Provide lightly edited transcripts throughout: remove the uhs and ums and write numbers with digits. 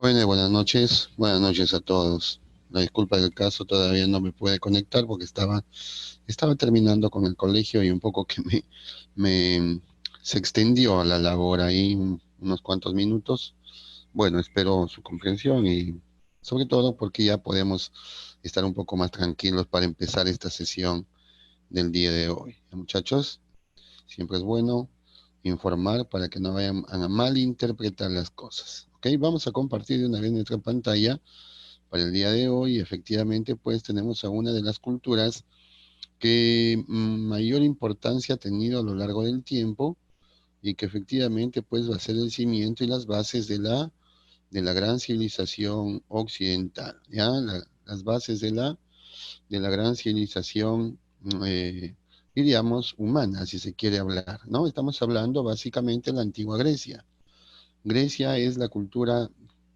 Bueno, buenas noches a todos. La disculpa del caso, todavía no me pude conectar porque estaba terminando con el colegio y un poco que me se extendió a la labor ahí unos cuantos minutos. Bueno, espero su comprensión y sobre todo porque ya podemos estar un poco más tranquilos para empezar esta sesión del día de hoy. Muchachos, siempre es bueno informar para que no vayan a malinterpretar las cosas. ¿Ok? Vamos a compartir de una vez nuestra pantalla para el día de hoy. Efectivamente, pues tenemos a una de las culturas que mayor importancia ha tenido a lo largo del tiempo y que efectivamente pues va a ser el cimiento y las bases de la gran civilización occidental, ¿ya? Las bases de la gran civilización, eh, diríamos, humana, si se quiere hablar, ¿no? Estamos hablando básicamente de la antigua Grecia. Grecia es la cultura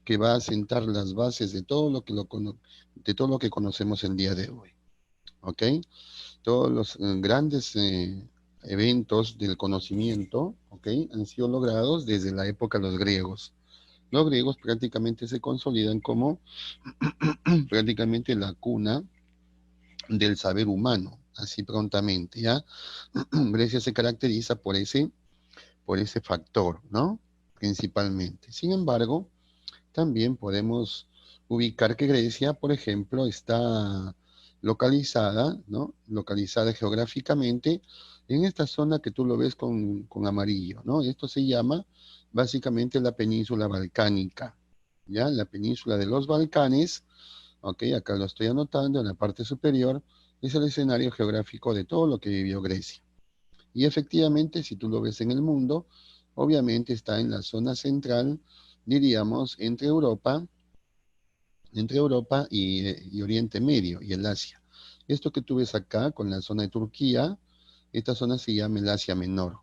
que va a sentar las bases de todo lo que, de todo lo que conocemos el día de hoy, ¿ok? Todos los grandes eventos del conocimiento, ¿ok? Han sido logrados desde la época de los griegos. Los griegos prácticamente se consolidan como prácticamente la cuna del saber humano, así prontamente, ¿ya? Grecia se caracteriza por ese factor, ¿no? Principalmente. Sin embargo, también podemos ubicar que Grecia, por ejemplo, está localizada, ¿no? Localizada geográficamente en esta zona que tú lo ves con amarillo, ¿no? Esto se llama básicamente la península balcánica, ¿ya? La península de los Balcanes, ok, acá lo estoy anotando en la parte superior, es el escenario geográfico de todo lo que vivió Grecia. Y efectivamente, si tú lo ves en el mundo, obviamente está en la zona central, diríamos, entre Europa y Oriente Medio y el Asia. Esto que tú ves acá con la zona de Turquía, esta zona se llama el Asia Menor,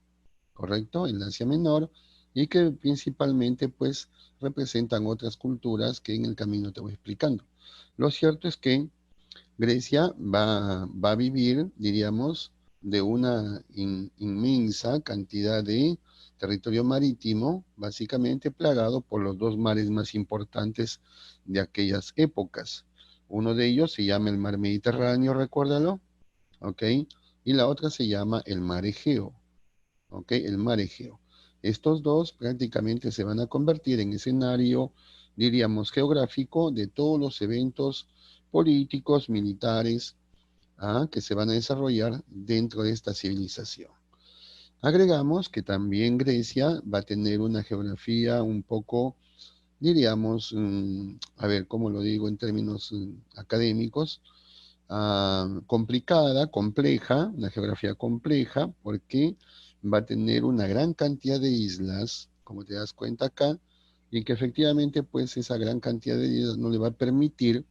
¿correcto? El Asia Menor, y que principalmente pues representan otras culturas que en el camino te voy explicando. Lo cierto es que Grecia va a vivir, diríamos, de una inmensa cantidad de territorio marítimo, básicamente plagado por los dos mares más importantes de aquellas épocas. Uno de ellos se llama el mar Mediterráneo, recuérdalo, ¿ok? Y la otra se llama el mar Egeo, ¿ok? El mar Egeo. Estos dos prácticamente se van a convertir en escenario, diríamos, geográfico de todos los eventos políticos, militares, que se van a desarrollar dentro de esta civilización. Agregamos que también Grecia va a tener una geografía un poco, diríamos, a ver, ¿cómo lo digo en términos académicos? Complicada, compleja, una geografía compleja, porque va a tener una gran cantidad de islas, como te das cuenta acá, y que efectivamente, pues esa gran cantidad de islas no le va a permitir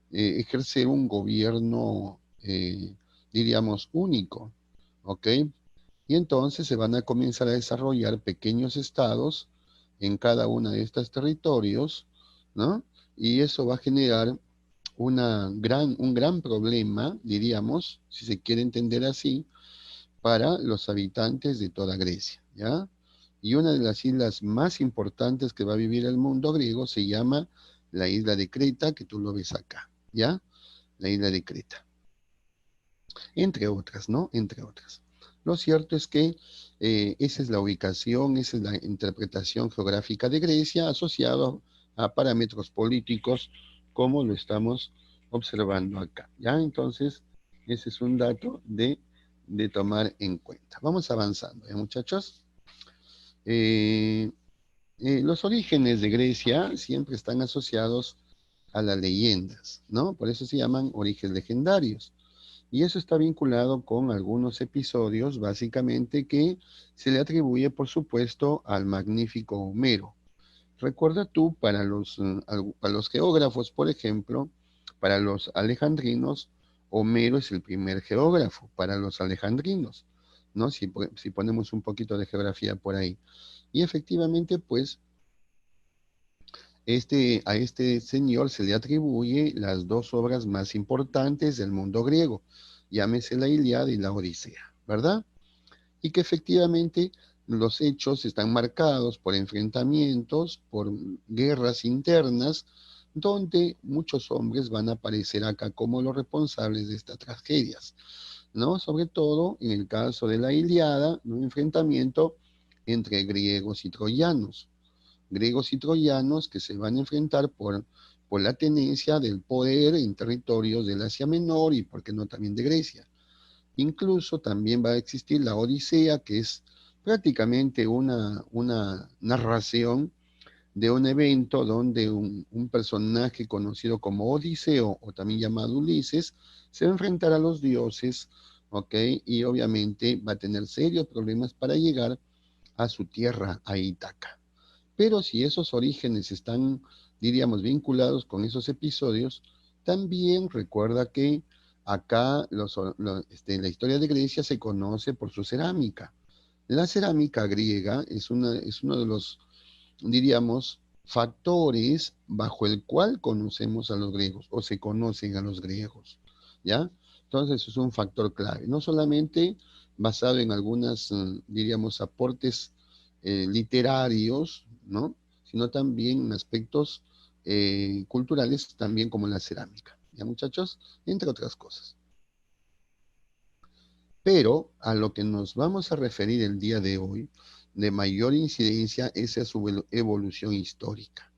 ejercer un gobierno, diríamos, único, ¿ok? Y entonces se van a comenzar a desarrollar pequeños estados en cada uno de estos territorios, ¿no? Y eso va a generar un gran problema, diríamos, si se quiere entender así, para los habitantes de toda Grecia, ¿ya? Y una de las islas más importantes que va a vivir el mundo griego se llama la isla de Creta, que tú lo ves acá, ¿ya? La isla de Creta, entre otras, ¿no? Entre otras. Lo cierto es que esa es la ubicación, esa es la interpretación geográfica de Grecia asociado a parámetros políticos como lo estamos observando acá. ¿Ya? Entonces, ese es un dato de tomar en cuenta. Vamos avanzando, ¿ya, muchachos? Eh, los orígenes de Grecia siempre están asociados a las leyendas, ¿no? Por eso se llaman orígenes legendarios. Y eso está vinculado con algunos episodios, básicamente, que se le atribuye, por supuesto, al magnífico Homero. Recuerda tú, para los geógrafos, por ejemplo, para los alejandrinos, Homero es el primer geógrafo para los alejandrinos, ¿no? Si ponemos un poquito de geografía por ahí. Y efectivamente, pues, a este señor se le atribuye las dos obras más importantes del mundo griego, llámese la Ilíada y la Odisea, ¿verdad? Y que efectivamente los hechos están marcados por enfrentamientos, por guerras internas, donde muchos hombres van a aparecer acá como los responsables de estas tragedias, ¿no? Sobre todo en el caso de la Ilíada, un enfrentamiento entre griegos y troyanos que se van a enfrentar por la tenencia del poder en territorios del Asia Menor y, por qué no, también de Grecia. Incluso también va a existir la Odisea, que es prácticamente una narración de un evento donde un personaje conocido como Odiseo, o también llamado Ulises, se va a enfrentar a los dioses, ¿ok? Y obviamente va a tener serios problemas para llegar a su tierra, a Ítaca. Pero si esos orígenes están, diríamos, vinculados con esos episodios, también recuerda que acá la historia de Grecia se conoce por su cerámica. La cerámica griega es uno de los, diríamos, factores bajo el cual conocemos a los griegos o se conocen a los griegos, ¿ya? Entonces es un factor clave, no solamente basado en algunas, diríamos, aportes literarios, ¿no? Sino también en aspectos culturales, también como la cerámica, ¿ya, muchachos? Entre otras cosas. Pero a lo que nos vamos a referir el día de hoy, de mayor incidencia, es a su evolución histórica.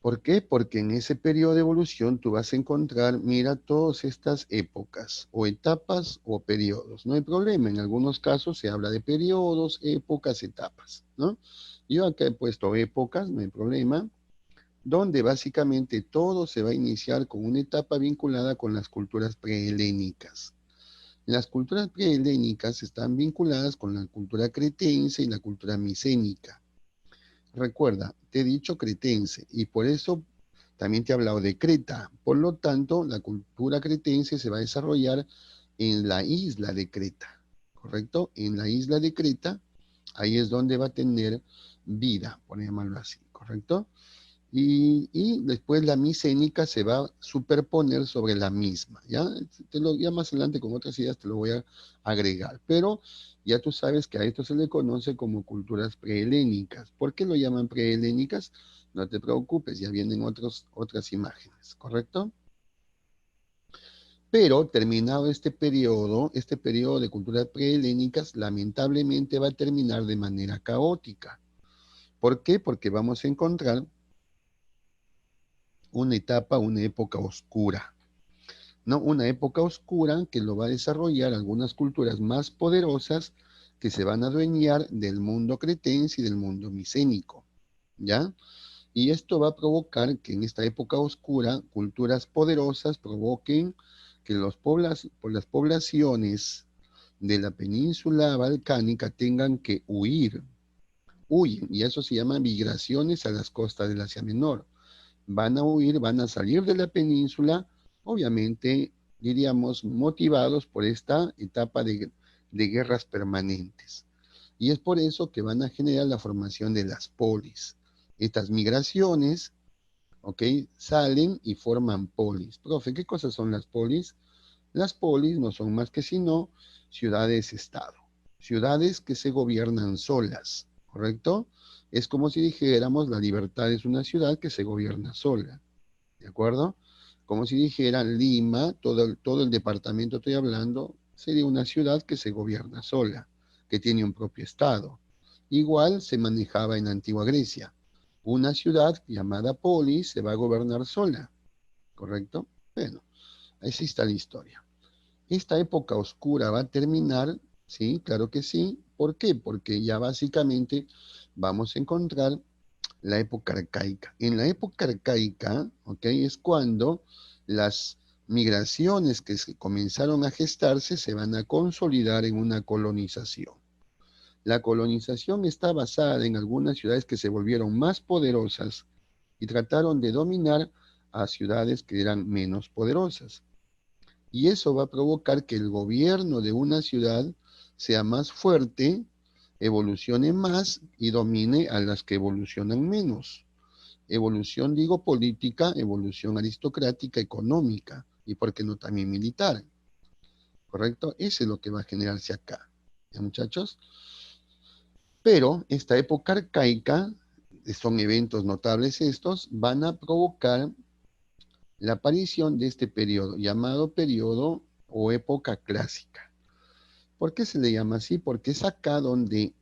¿Por qué? Porque en ese periodo de evolución tú vas a encontrar, mira, todas estas épocas, o etapas o periodos. No hay problema, en algunos casos se habla de periodos, épocas, etapas, ¿no? Yo acá he puesto épocas, no hay problema, donde básicamente todo se va a iniciar con una etapa vinculada con las culturas prehelénicas. Las culturas prehelénicas están vinculadas con la cultura cretense y la cultura micénica. Recuerda, te he dicho cretense y por eso también te he hablado de Creta. Por lo tanto, la cultura cretense se va a desarrollar en la isla de Creta, ¿correcto? En la isla de Creta, ahí es donde va a tener vida, por llamarlo así, ¿correcto? Y después la micénica se va a superponer sobre la misma, ¿ya? Ya más adelante con otras ideas te lo voy a agregar, pero ya tú sabes que a esto se le conoce como culturas prehelénicas. ¿Por qué lo llaman prehelénicas? No te preocupes, ya vienen otras imágenes, ¿correcto? Pero terminado este periodo de culturas prehelénicas, lamentablemente va a terminar de manera caótica. ¿Por qué? Porque vamos a encontrar una etapa, una época oscura, ¿no? Una época oscura que lo va a desarrollar algunas culturas más poderosas que se van a adueñar del mundo cretense y del mundo micénico, ¿ya? Y esto va a provocar que en esta época oscura culturas poderosas provoquen que las poblaciones de la península balcánica tengan que huyen, y eso se llama migraciones a las costas del Asia Menor. Van a huir, van a salir de la península, obviamente, diríamos, motivados por esta etapa de guerras permanentes. Y es por eso que van a generar la formación de las polis. Estas migraciones, ¿ok? Salen y forman polis. Profe, ¿qué cosas son las polis? Las polis no son más que sino ciudades-estado, ciudades que se gobiernan solas, ¿correcto? Es como si dijéramos la libertad es una ciudad que se gobierna sola, ¿de acuerdo? Como si dijeran Lima, todo el departamento estoy hablando, sería una ciudad que se gobierna sola, que tiene un propio estado. Igual se manejaba en antigua Grecia. Una ciudad llamada polis se va a gobernar sola, ¿correcto? Bueno, así está la historia. Esta época oscura va a terminar, sí, claro que sí. ¿Por qué? Porque ya básicamente vamos a encontrar la época arcaica. En la época arcaica, ¿ok? Es cuando las migraciones que se comenzaron a gestarse se van a consolidar en una colonización. La colonización está basada en algunas ciudades que se volvieron más poderosas y trataron de dominar a ciudades que eran menos poderosas. Y eso va a provocar que el gobierno de una ciudad sea más fuerte, evolucione más y domine a las que evolucionan menos. Evolución, digo, política, evolución aristocrática, económica y, por qué no, también militar. ¿Correcto? Eso es lo que va a generarse acá. ¿Ya, muchachos? Pero esta época arcaica, son eventos notables estos, van a provocar la aparición de este periodo, llamado periodo o época clásica. ¿Por qué se le llama así? Porque es acá donde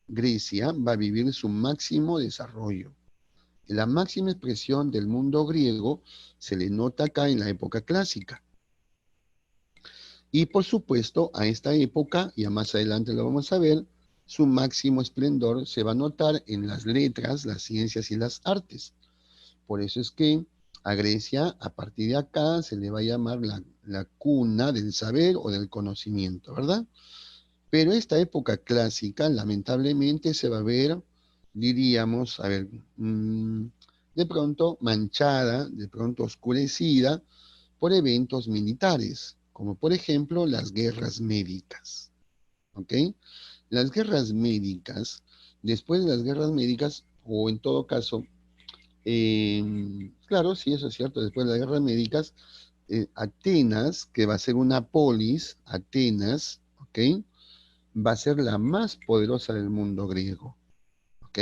Grecia va a vivir su máximo desarrollo. La máxima expresión del mundo griego se le nota acá en la época clásica. Y por supuesto, a esta época, ya más adelante lo vamos a ver, su máximo esplendor se va a notar en las letras, las ciencias y las artes. Por eso es que a Grecia, a partir de acá, se le va a llamar la cuna del saber o del conocimiento, ¿verdad? Pero esta época clásica, lamentablemente, se va a ver, diríamos, a ver, de pronto manchada, de pronto oscurecida por eventos militares, como por ejemplo las guerras médicas, ¿ok? Las guerras médicas, después de las guerras médicas, o en todo caso, claro, sí, eso es cierto, después de las guerras médicas, Atenas, que va a ser una polis, Atenas, ¿ok? Va a ser la más poderosa del mundo griego, ¿ok?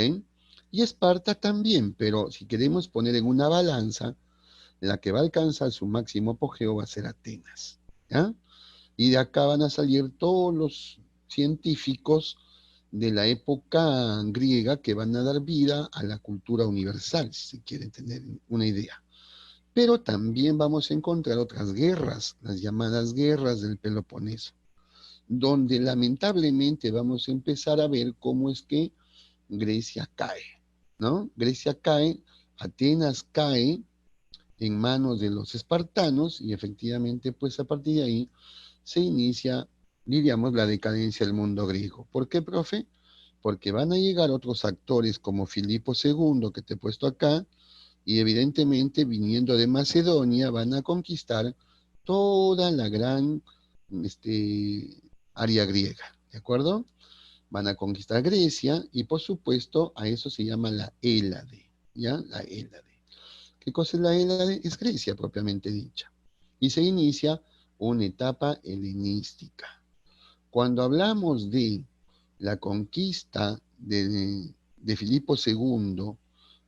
Y Esparta también, pero si queremos poner en una balanza, la que va a alcanzar su máximo apogeo va a ser Atenas, ¿ya? Y de acá van a salir todos los científicos de la época griega que van a dar vida a la cultura universal, si se quiere tener una idea. Pero también vamos a encontrar otras guerras, las llamadas guerras del Peloponeso, donde lamentablemente vamos a empezar a ver cómo es que Grecia cae, ¿no? Grecia cae, Atenas cae en manos de los espartanos y efectivamente pues a partir de ahí se inicia, diríamos, la decadencia del mundo griego. ¿Por qué, profe? Porque van a llegar otros actores como Filipo II, que te he puesto acá, y evidentemente viniendo de Macedonia van a conquistar toda la gran área griega, ¿de acuerdo? Van a conquistar Grecia y por supuesto a eso se llama la Hélade, ¿ya? La Hélade. ¿Qué cosa es la Hélade? Es Grecia propiamente dicha. Y se inicia una etapa helenística. Cuando hablamos de la conquista de Filipo II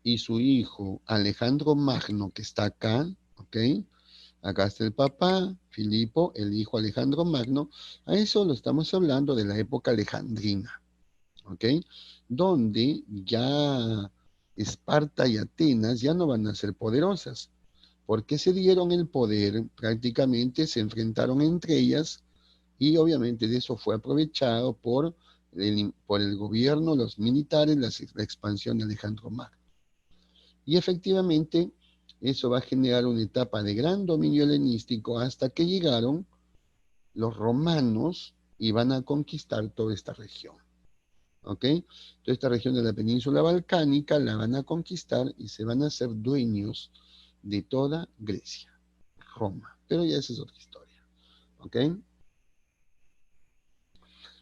y su hijo Alejandro Magno, que está acá, ¿ok? Acá está el papá, Filipo, el hijo Alejandro Magno. A eso lo estamos hablando de la época alejandrina, ¿ok? Donde ya Esparta y Atenas ya no van a ser poderosas, porque se dieron el poder, prácticamente se enfrentaron entre ellas y obviamente de eso fue aprovechado por el gobierno, los militares, la expansión de Alejandro Magno. Y efectivamente eso va a generar una etapa de gran dominio helenístico hasta que llegaron los romanos y van a conquistar toda esta región. ¿Ok? Toda esta región de la península balcánica la van a conquistar y se van a hacer dueños de toda Grecia, Roma. Pero ya esa es otra historia. ¿Ok?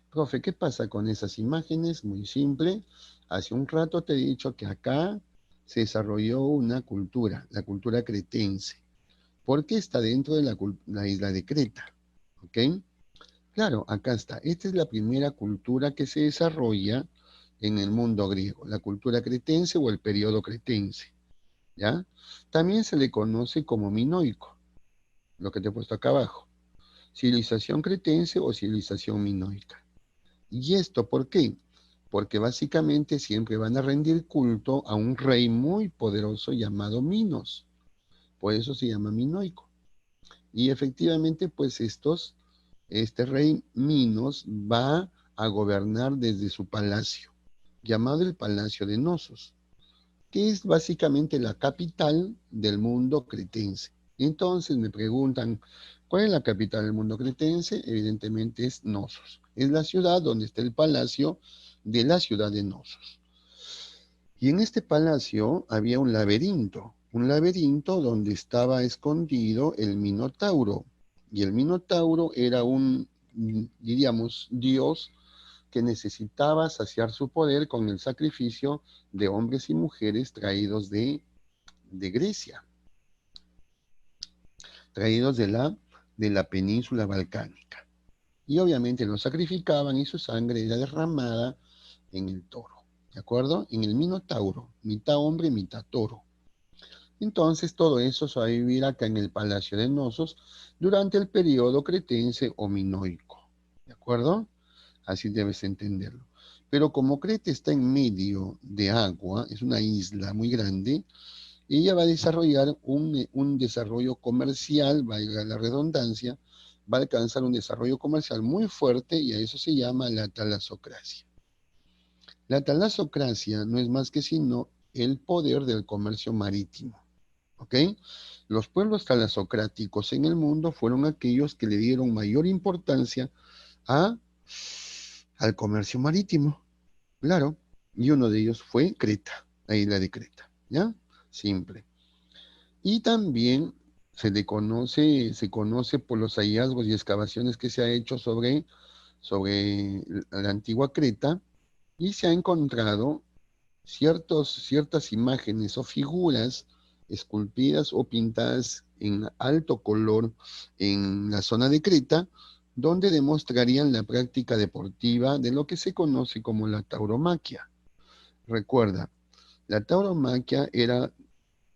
Profe, ¿qué pasa con esas imágenes? Muy simple. Hace un rato te he dicho que acá se desarrolló una cultura, la cultura cretense. ¿Por qué está dentro de la isla de Creta? ¿Ok? Claro, acá está. Esta es la primera cultura que se desarrolla en el mundo griego, la cultura cretense o el periodo cretense, ¿ya? También se le conoce como minoico, lo que te he puesto acá abajo. Civilización cretense o civilización minoica. ¿Y esto por qué? Porque básicamente siempre van a rendir culto a un rey muy poderoso llamado Minos. Por eso se llama minoico. Y efectivamente, pues este rey Minos va a gobernar desde su palacio, llamado el Palacio de Nosos, que es básicamente la capital del mundo cretense. Entonces me preguntan, ¿cuál es la capital del mundo cretense? Evidentemente es Nosos. Es la ciudad donde está el palacio de la ciudad de Nosos. Y en este palacio había un laberinto donde estaba escondido el Minotauro. Y el Minotauro era un, diríamos, dios que necesitaba saciar su poder con el sacrificio de hombres y mujeres traídos de Grecia, traídos de la península balcánica. Y obviamente los sacrificaban y su sangre era derramada en el toro, ¿de acuerdo? En el Minotauro, mitad hombre, mitad toro. Entonces todo eso se va a vivir acá en el Palacio de Nosos durante el periodo cretense o minoico, ¿de acuerdo? Así debes entenderlo. Pero como Creta está en medio de agua, es una isla muy grande, ella va a desarrollar un desarrollo comercial, valga la redundancia, va a alcanzar un desarrollo comercial muy fuerte y a eso se llama la talasocracia. La talasocracia no es más que sino el poder del comercio marítimo. ¿Ok? Los pueblos talasocráticos en el mundo fueron aquellos que le dieron mayor importancia a, al comercio marítimo, claro, y uno de ellos fue Creta, la isla de Creta, ¿ya? Simple. Y también se conoce por los hallazgos y excavaciones que se ha hecho sobre la antigua Creta y se ha encontrado ciertas imágenes o figuras esculpidas o pintadas en alto color en la zona de Creta, donde demostrarían la práctica deportiva de lo que se conoce como la tauromaquia. Recuerda, la tauromaquia era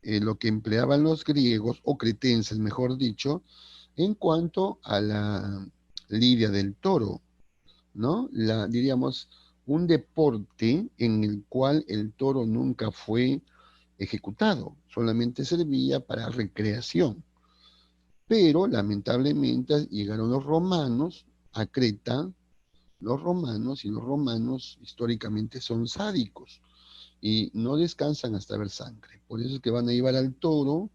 lo que empleaban los griegos, o cretenses, mejor dicho, en cuanto a la lidia del toro, ¿no? Diríamos, un deporte en el cual el toro nunca fue ejecutado, solamente servía para recreación. Pero lamentablemente llegaron los romanos a Creta, los romanos, y los romanos históricamente son sádicos y no descansan hasta ver sangre. Por eso es que van a llevar al toro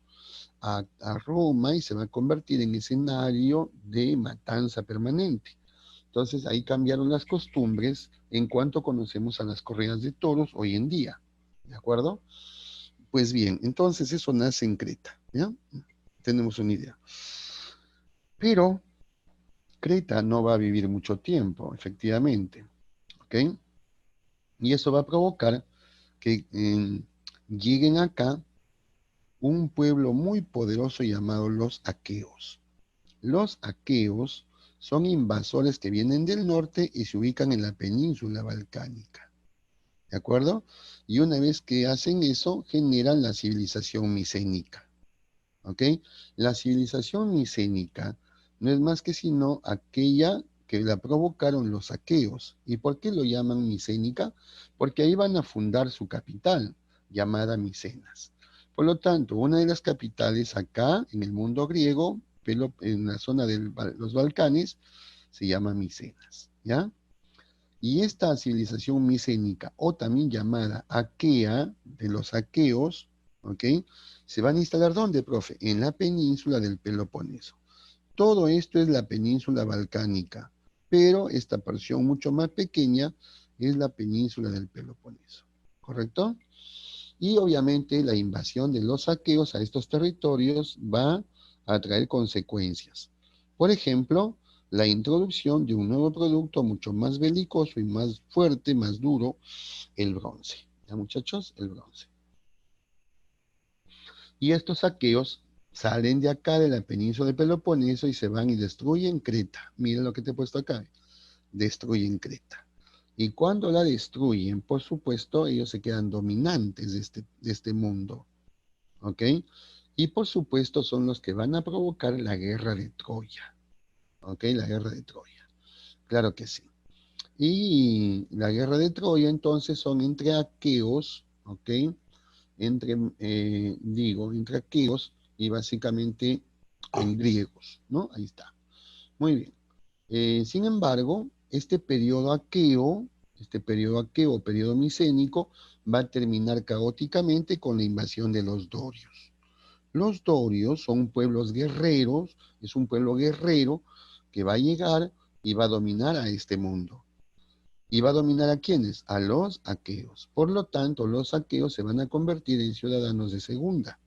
a Roma y se va a convertir en escenario de matanza permanente. Entonces ahí cambiaron las costumbres en cuanto conocemos a las corridas de toros hoy en día. ¿De acuerdo? Pues bien, entonces eso nace en Creta. ¿Ya? Tenemos una idea. Pero Creta no va a vivir mucho tiempo, efectivamente. ¿Ok? Y eso va a provocar que lleguen acá un pueblo muy poderoso llamado los aqueos. Los aqueos son invasores que vienen del norte y se ubican en la península balcánica. ¿De acuerdo? Y una vez que hacen eso, generan la civilización micénica. ¿Ok? La civilización micénica no es más que sino aquella que la provocaron los aqueos. ¿Y por qué lo llaman micénica? Porque ahí van a fundar su capital, llamada Micenas. Por lo tanto, una de las capitales acá, en el mundo griego, en la zona de los Balcanes, se llama Micenas. ¿Ya? Y esta civilización micénica, o también llamada aquea, de los aqueos, ¿ok? Se van a instalar ¿dónde, profe? En la península del Peloponeso. Todo esto es la península balcánica, pero esta porción mucho más pequeña es la península del Peloponeso, ¿correcto? Y obviamente la invasión de los aqueos a estos territorios va a traer consecuencias. Por ejemplo, la introducción de un nuevo producto mucho más belicoso y más fuerte, más duro, el bronce. ¿Ya, muchachos? El bronce. Y estos aqueos salen de acá, de la península de Peloponeso, y se van y destruyen Creta. Miren lo que te he puesto acá. Destruyen Creta. Y cuando la destruyen, por supuesto, ellos se quedan dominantes de este mundo. ¿Ok? Y por supuesto son los que van a provocar la guerra de Troya. ¿Ok? La guerra de Troya. Claro que sí. Y la guerra de Troya entonces son entre aqueos, ¿ok? Entre aqueos y básicamente en griegos, ¿no? Ahí está. Muy bien. Sin embargo, periodo micénico, va a terminar caóticamente con la invasión de los dorios. Los dorios son pueblos guerreros, es un pueblo guerrero que va a llegar y va a dominar a este mundo. ¿Y va a dominar a quiénes? A los aqueos. Por lo tanto, los aqueos se van a convertir en ciudadanos de segunda.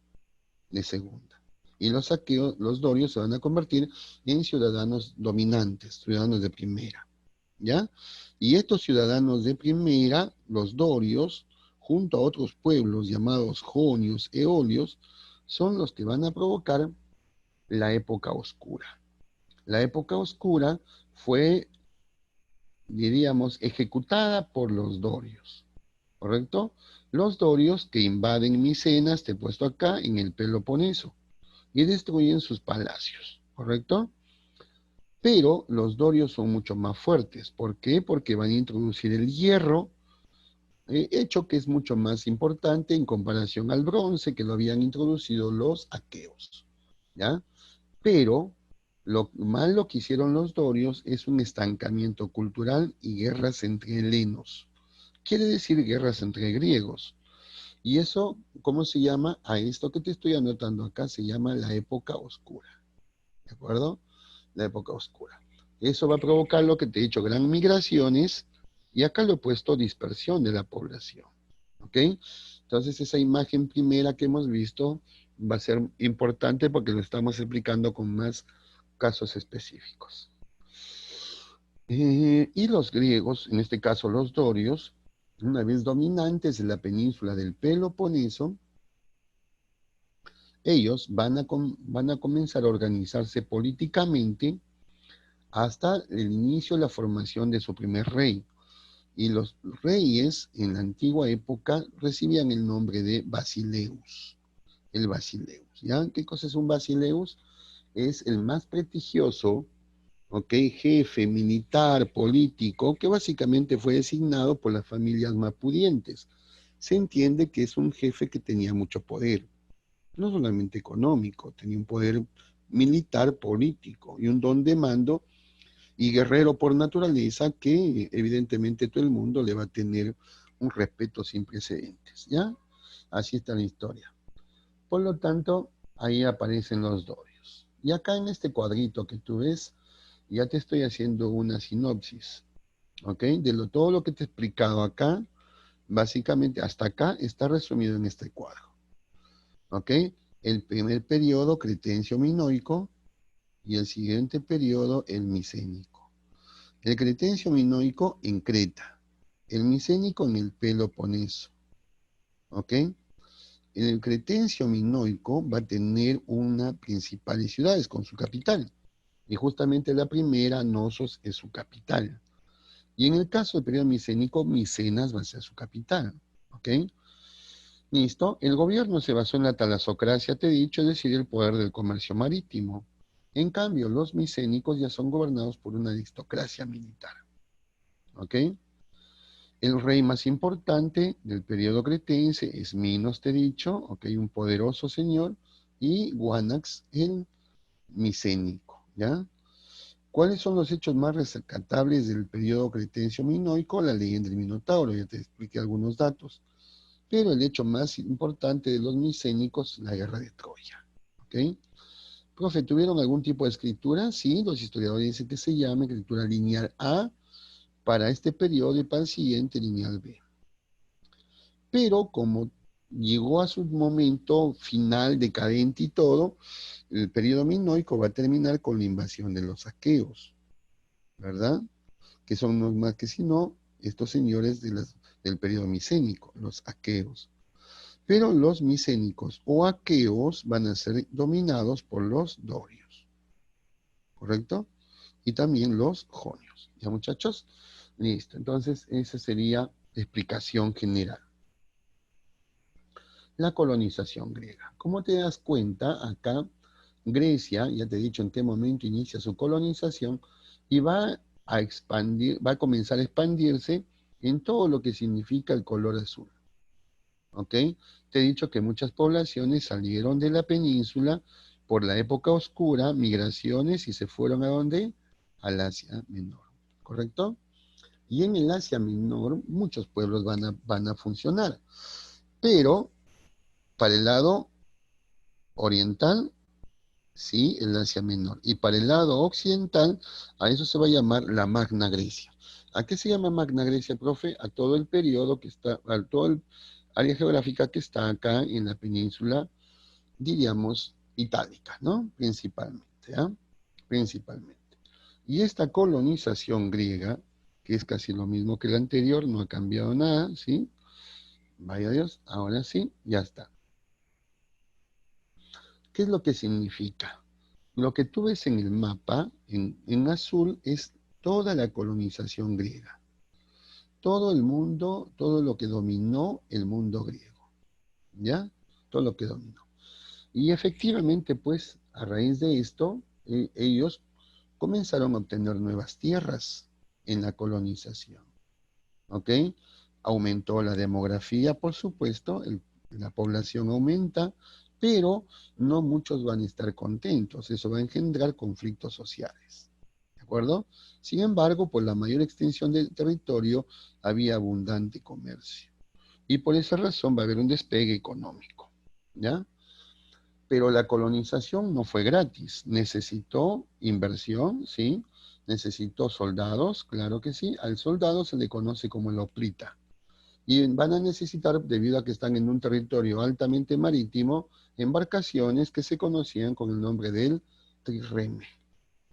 Y los aqueos, los dorios se van a convertir en ciudadanos dominantes, ciudadanos de primera. ¿Ya? Y estos ciudadanos de primera, los dorios, junto a otros pueblos llamados jonios, eolios, son los que van a provocar la época oscura. La época oscura fue diríamos, ejecutada por los dorios, ¿correcto? Los dorios que invaden Micenas, te he puesto acá, en el Peloponeso, y destruyen sus palacios, ¿correcto? Pero los dorios son mucho más fuertes. ¿Por qué? Porque van a introducir el hierro, hecho que es mucho más importante en comparación al bronce que lo habían introducido los aqueos, ¿ya? Pero lo malo que hicieron los dorios es un estancamiento cultural y guerras entre helenos. Quiere decir guerras entre griegos. Y eso, ¿cómo se llama? A esto que te estoy anotando acá se llama la época oscura. ¿De acuerdo? La época oscura. Eso va a provocar lo que te he dicho, gran migraciones, y acá lo he puesto dispersión de la población. ¿Ok? Entonces esa imagen primera que hemos visto va a ser importante porque lo estamos explicando con más casos específicos. Y los griegos, en este caso los dorios, una vez dominantes en la península del Peloponeso, ellos van a comenzar a organizarse políticamente hasta el inicio de la formación de su primer rey. Y los reyes en la antigua época recibían el nombre de Basileus, el Basileus. ¿Ya? ¿Qué cosa es un Basileus? Es el más prestigioso, ¿ok? Jefe militar, político, que básicamente fue designado por las familias más pudientes. Se entiende que es un jefe que tenía mucho poder, no solamente económico, tenía un poder militar, político y un don de mando y guerrero por naturaleza que evidentemente todo el mundo le va a tener un respeto sin precedentes, ¿ya? Así está la historia. Por lo tanto, ahí aparecen los dorios. Y acá en este cuadrito que tú ves, ya te estoy haciendo una sinopsis, ¿ok? Todo lo que te he explicado acá, básicamente hasta acá está resumido en este cuadro, ¿ok? El primer periodo cretencio-minoico y el siguiente periodo el micénico. El cretencio minoico en Creta, el micénico en el Peloponeso, ¿ok? El cretencio minoico va a tener una principales ciudades con su capital, y justamente la primera, Nosos, es su capital. Y en el caso del periodo micénico, Micenas va a ser su capital, ¿ok? Listo. El gobierno se basó en la talasocracia, te he dicho, es decir, el poder del comercio marítimo. En cambio, los micénicos ya son gobernados por una aristocracia militar, ¿ok? El rey más importante del periodo cretense es Minos, te he dicho, ¿ok? Un poderoso señor, y Guanax, el micénico, ¿ya? ¿Cuáles son los hechos más rescatables del periodo cretencio-minoico? La leyenda del Minotauro, ya te expliqué algunos datos. Pero el hecho más importante de los micénicos, la guerra de Troya, ¿ok? Profe, ¿tuvieron algún tipo de escritura? Sí, los historiadores dicen que se llama escritura lineal A para este periodo y para el siguiente lineal B. Pero como llegó a su momento final, decadente y todo, el periodo minoico va a terminar con la invasión de los aqueos, ¿verdad? Que son no más que sino estos señores del periodo micénico, los aqueos. Pero los micénicos o aqueos van a ser dominados por los dorios, ¿correcto? Y también los jonios. ¿Ya, muchachos? Listo. Entonces, esa sería la explicación general. La colonización griega. Como te das cuenta, acá Grecia, ya te he dicho en qué momento inicia su colonización, y va a expandir, va a comenzar a expandirse en todo lo que significa el color azul. ¿Ok? Te he dicho que muchas poblaciones salieron de la península por la época oscura, migraciones, y se fueron ¿a dónde? Al Asia Menor, ¿correcto? Y en el Asia Menor muchos pueblos van a funcionar, pero para el lado oriental, sí, el Asia Menor. Y para el lado occidental, a eso se va a llamar la Magna Grecia. ¿A qué se llama Magna Grecia, profe? A todo el periodo que está, a todo el área geográfica que está acá en la península, diríamos, itálica, ¿no? Principalmente, ¿ah? Principalmente. Y esta colonización griega, que es casi lo mismo que la anterior, no ha cambiado nada, ¿sí? Vaya Dios, ahora sí, ya está. ¿Qué es lo que significa? Lo que tú ves en el mapa, en azul, es toda la colonización griega. Todo el mundo, todo lo que dominó el mundo griego, ¿ya? Todo lo que dominó. Y efectivamente, pues, a raíz de esto, ellos comenzaron a obtener nuevas tierras en la colonización, ¿ok? Aumentó la demografía, por supuesto, la población aumenta, pero no muchos van a estar contentos, eso va a engendrar conflictos sociales, ¿de acuerdo? Sin embargo, por la mayor extensión del territorio había abundante comercio y por esa razón va a haber un despegue económico, ¿ya? Pero la colonización no fue gratis, necesitó inversión, ¿sí? Necesitó soldados, claro que sí, al soldado se le conoce como el hoplita. Y van a necesitar, debido a que están en un territorio altamente marítimo, embarcaciones que se conocían con el nombre del trireme,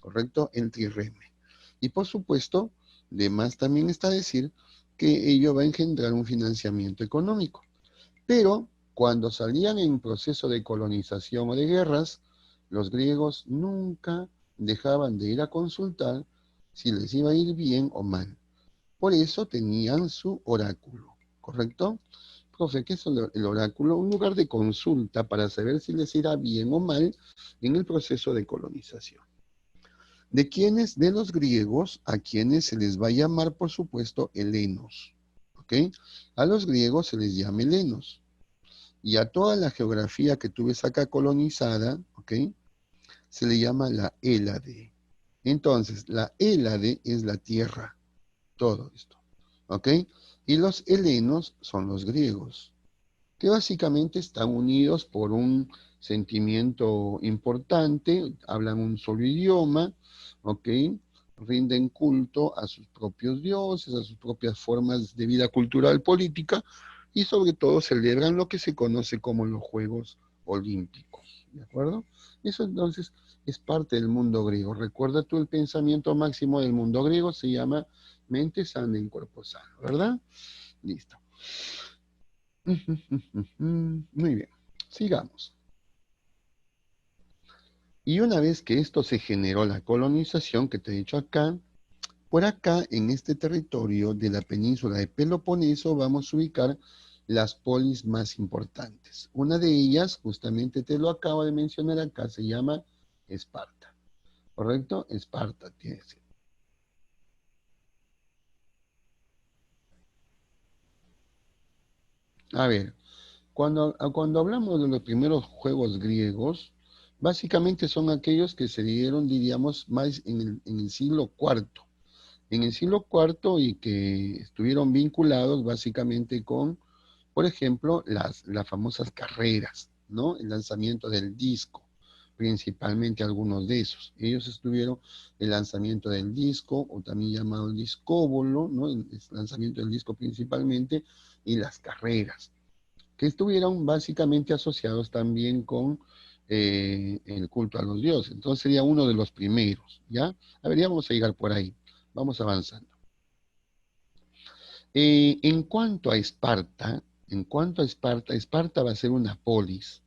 ¿correcto? El trireme. Y por supuesto, de más también está decir que ello va a engendrar un financiamiento económico. Pero cuando salían en proceso de colonización o de guerras, los griegos nunca dejaban de ir a consultar si les iba a ir bien o mal. Por eso tenían su oráculo, ¿correcto? Profe, ¿qué es el oráculo? Un lugar de consulta para saber si les irá bien o mal en el proceso de colonización. ¿De quiénes? De los griegos, a quienes se les va a llamar, por supuesto, helenos. ¿Ok? A los griegos se les llama helenos. Y a toda la geografía que tú ves acá colonizada, ¿ok? Se le llama la Hélade. Entonces, la Hélade es la tierra, todo esto, ¿ok? Y los helenos son los griegos, que básicamente están unidos por un sentimiento importante, hablan un solo idioma, ¿ok? Rinden culto a sus propios dioses, a sus propias formas de vida cultural política, y sobre todo celebran lo que se conoce como los Juegos Olímpicos, ¿de acuerdo? Eso entonces es parte del mundo griego. Recuerda tú el pensamiento máximo del mundo griego, se llama mente sana en cuerpo sano, ¿verdad? Listo. Muy bien, sigamos. Y una vez que esto se generó la colonización que te he dicho acá, por acá en este territorio de la península de Peloponeso vamos a ubicar las polis más importantes. Una de ellas, justamente te lo acabo de mencionar acá, se llama Esparta. ¿Correcto? Esparta tiene que ser. A ver, cuando hablamos de los primeros juegos griegos, básicamente son aquellos que se dieron, diríamos, más en el siglo cuarto. En el siglo cuarto y que estuvieron vinculados básicamente con, por ejemplo, las famosas carreras, ¿no? El lanzamiento del disco, principalmente algunos de esos. Ellos estuvieron el lanzamiento del disco, o también llamado el discóbolo, ¿no? El lanzamiento del disco principalmente, y las carreras que estuvieron básicamente asociados también con el culto a los dioses. Entonces sería uno de los primeros, ¿ya? A ver, ya vamos a llegar por ahí. Vamos avanzando. En cuanto a Esparta, Esparta va a ser una polis.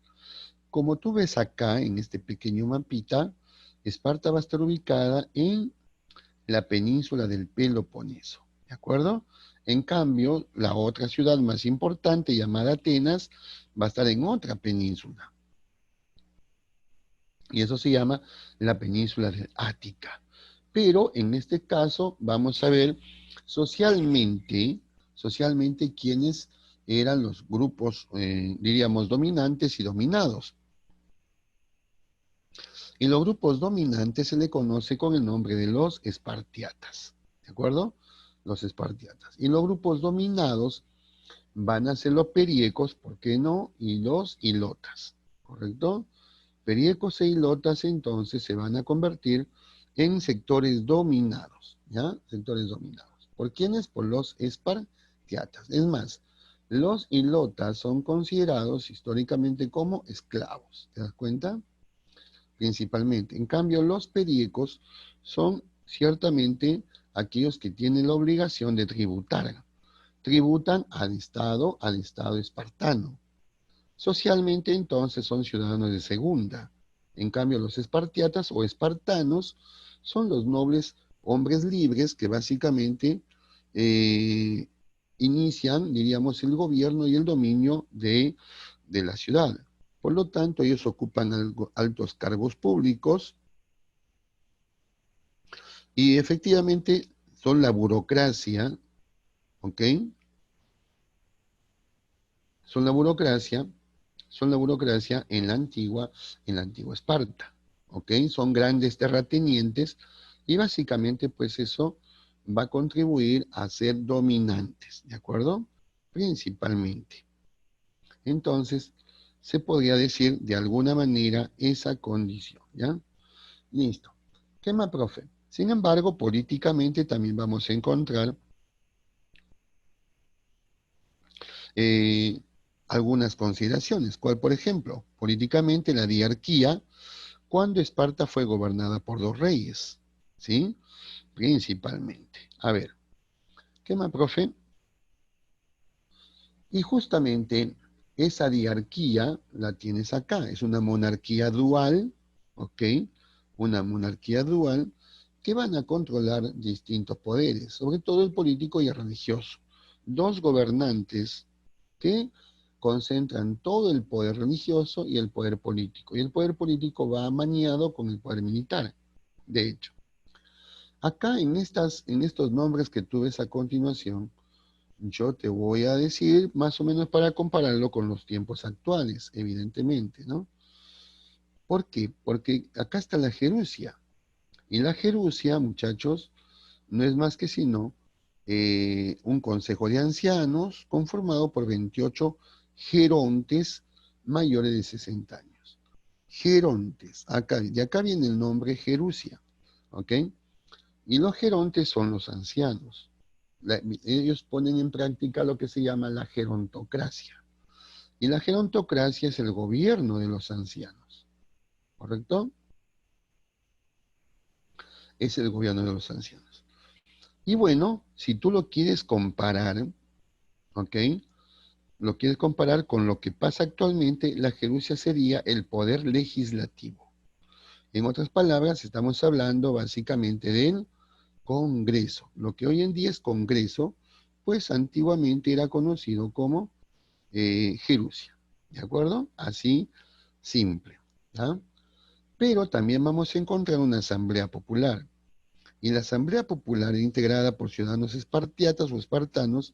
Como tú ves acá en este pequeño mapita, Esparta va a estar ubicada en la península del Peloponeso, ¿de acuerdo? En cambio, la otra ciudad más importante, llamada Atenas, va a estar en otra península, y eso se llama la península del Ática. Pero en este caso vamos a ver socialmente quiénes eran los grupos, diríamos, dominantes y dominados. Y los grupos dominantes se le conoce con el nombre de los espartiatas, ¿de acuerdo? Los espartiatas. Y los grupos dominados van a ser los periecos, ¿por qué no? Y los hilotas, ¿correcto? Periecos e hilotas entonces se van a convertir en sectores dominados, ¿ya? Sectores dominados. ¿Por quiénes? Por los espartiatas. Es más, los hilotas son considerados históricamente como esclavos, ¿te das cuenta? Principalmente. En cambio, los periecos son ciertamente aquellos que tienen la obligación de tributar. Tributan al Estado espartano. Socialmente, entonces, son ciudadanos de segunda. En cambio, los espartiatas o espartanos son los nobles hombres libres que básicamente eh, inician, diríamos, el gobierno y el dominio de la ciudad. Por lo tanto, ellos ocupan altos cargos públicos y efectivamente son la burocracia, ¿ok? Son la burocracia, son la burocracia en la antigua Esparta, ¿ok? Son grandes terratenientes y básicamente pues eso va a contribuir a ser dominantes, ¿de acuerdo? Principalmente. Entonces, se podría decir de alguna manera esa condición, ¿ya? Listo. ¿Qué más, profe? Sin embargo, políticamente también vamos a encontrar eh, algunas consideraciones. ¿Cuál, por ejemplo? Políticamente la diarquía, cuando Esparta fue gobernada por dos reyes, ¿sí? Principalmente. A ver, ¿qué más, profe? Y justamente esa diarquía la tienes acá, es una monarquía dual, ¿ok? Una monarquía dual que van a controlar distintos poderes, sobre todo el político y el religioso. Dos gobernantes que concentran todo el poder religioso y el poder político. Y el poder político va amañado con el poder militar, de hecho. Acá en estos nombres que tú ves a continuación, yo te voy a decir más o menos para compararlo con los tiempos actuales, evidentemente, ¿no? ¿Por qué? Porque acá está la Jerusia. Y la Jerusia, muchachos, no es más que sino un consejo de ancianos conformado por 28 gerontes mayores de 60 años. Gerontes, acá, de acá viene el nombre Jerusia, ¿ok? Y los gerontes son los ancianos. Ellos ponen en práctica lo que se llama la gerontocracia. Y la gerontocracia es el gobierno de los ancianos, ¿correcto? Es el gobierno de los ancianos. Y bueno, si tú lo quieres comparar, ¿ok? Lo quieres comparar con lo que pasa actualmente, la Jerusia sería el poder legislativo. En otras palabras, estamos hablando básicamente del Congreso. Lo que hoy en día es Congreso, pues antiguamente era conocido como Jerusia. ¿De acuerdo? Así, simple. ¿Ah? Pero también vamos a encontrar una asamblea popular. Y la asamblea popular era integrada por ciudadanos espartiatas o espartanos,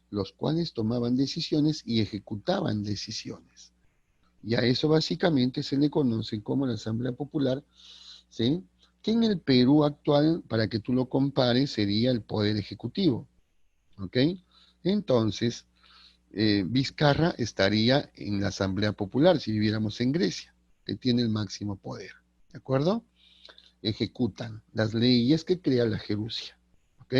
los cuales tomaban decisiones y ejecutaban decisiones. Y a eso básicamente se le conoce como la asamblea popular, ¿sí? Que en el Perú actual, para que tú lo compares, sería el poder ejecutivo, ¿ok? Entonces, Vizcarra estaría en la Asamblea Popular si viviéramos en Grecia, que tiene el máximo poder. ¿De acuerdo? Ejecutan las leyes que crea la Jerusia. ¿Ok?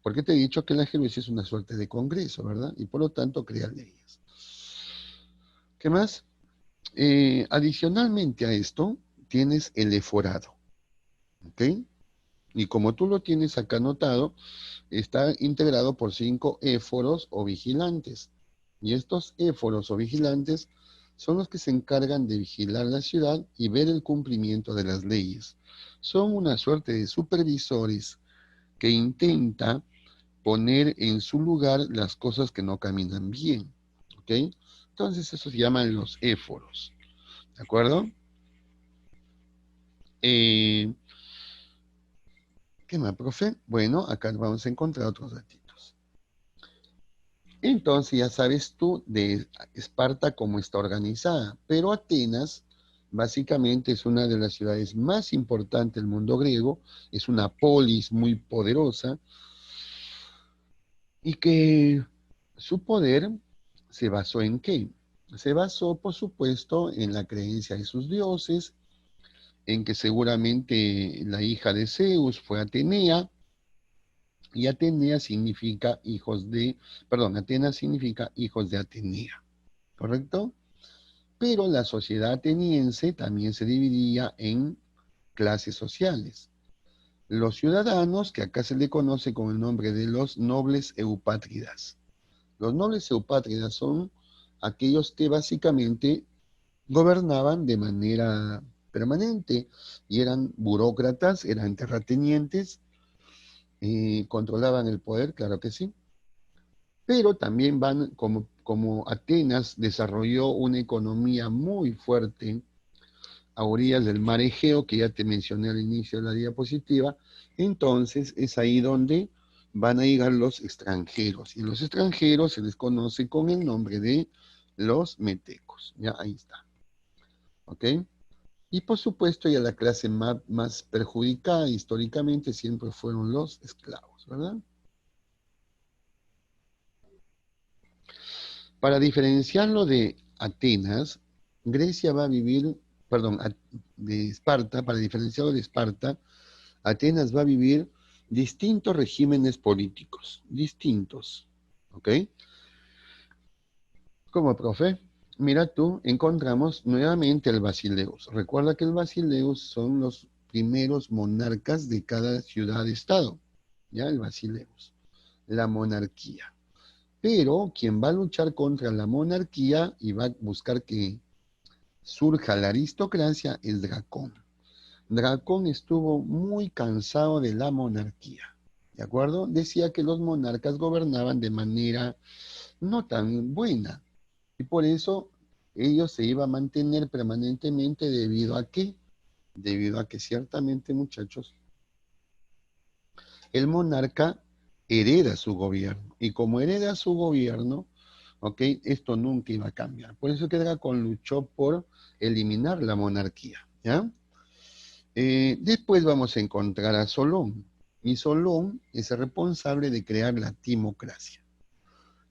Porque te he dicho que la Jerusia es una suerte de congreso, ¿verdad? Y por lo tanto crea leyes. ¿Qué más? Adicionalmente a esto, tienes el eforado. ¿Ok? Y como tú lo tienes acá anotado, está integrado por 5 éforos o vigilantes. Y estos éforos o vigilantes son los que se encargan de vigilar la ciudad y ver el cumplimiento de las leyes. Son una suerte de supervisores que intenta poner en su lugar las cosas que no caminan bien. ¿Ok? Entonces eso se llaman los éforos. ¿De acuerdo? Eh, ¿Qué más, profe? Bueno, acá vamos a encontrar otros ratitos. Entonces ya sabes tú de Esparta cómo está organizada, pero Atenas básicamente es una de las ciudades más importantes del mundo griego, es una polis muy poderosa y que su poder se basó en qué? Se basó, por supuesto, en la creencia de sus dioses, en que seguramente la hija de Zeus fue Atenea, y Atenea significa hijos de, perdón, Atenas significa hijos de Atenea, ¿correcto? Pero la sociedad ateniense también se dividía en clases sociales. Los ciudadanos, que acá se le conoce con el nombre de los nobles eupátridas. Los nobles eupátridas son aquellos que básicamente gobernaban de manera permanente y eran burócratas, eran terratenientes controlaban el poder, claro que sí, pero también van, como Atenas desarrolló una economía muy fuerte a orillas del mar Egeo, que ya te mencioné al inicio de la diapositiva, entonces es ahí donde van a llegar los extranjeros, y los extranjeros se les conoce con el nombre de los metecos, ya ahí está, ¿ok? Y por supuesto, ya la clase más perjudicada históricamente siempre fueron los esclavos, ¿verdad? Para diferenciarlo de Atenas, Grecia va a vivir, perdón, de Esparta, para diferenciarlo de Esparta, Atenas va a vivir distintos regímenes políticos, distintos, ¿ok? Como profe, mira tú, encontramos nuevamente el Basileus. Recuerda que el Basileus son los primeros monarcas de cada ciudad-estado, ¿ya? El Basileus, la monarquía. Pero quien va a luchar contra la monarquía y va a buscar que surja la aristocracia es Dracón. Dracón estuvo muy cansado de la monarquía, ¿de acuerdo? Decía que los monarcas gobernaban de manera no tan buena y por eso ellos se iban a mantener permanentemente debido a qué? Debido a que ciertamente, muchachos, el monarca hereda su gobierno y como hereda su gobierno, ¿ok? Esto nunca iba a cambiar. Por eso que Dracón luchó por eliminar la monarquía, ¿ya? Después vamos a encontrar a Solón. Y Solón es el responsable de crear la timocracia.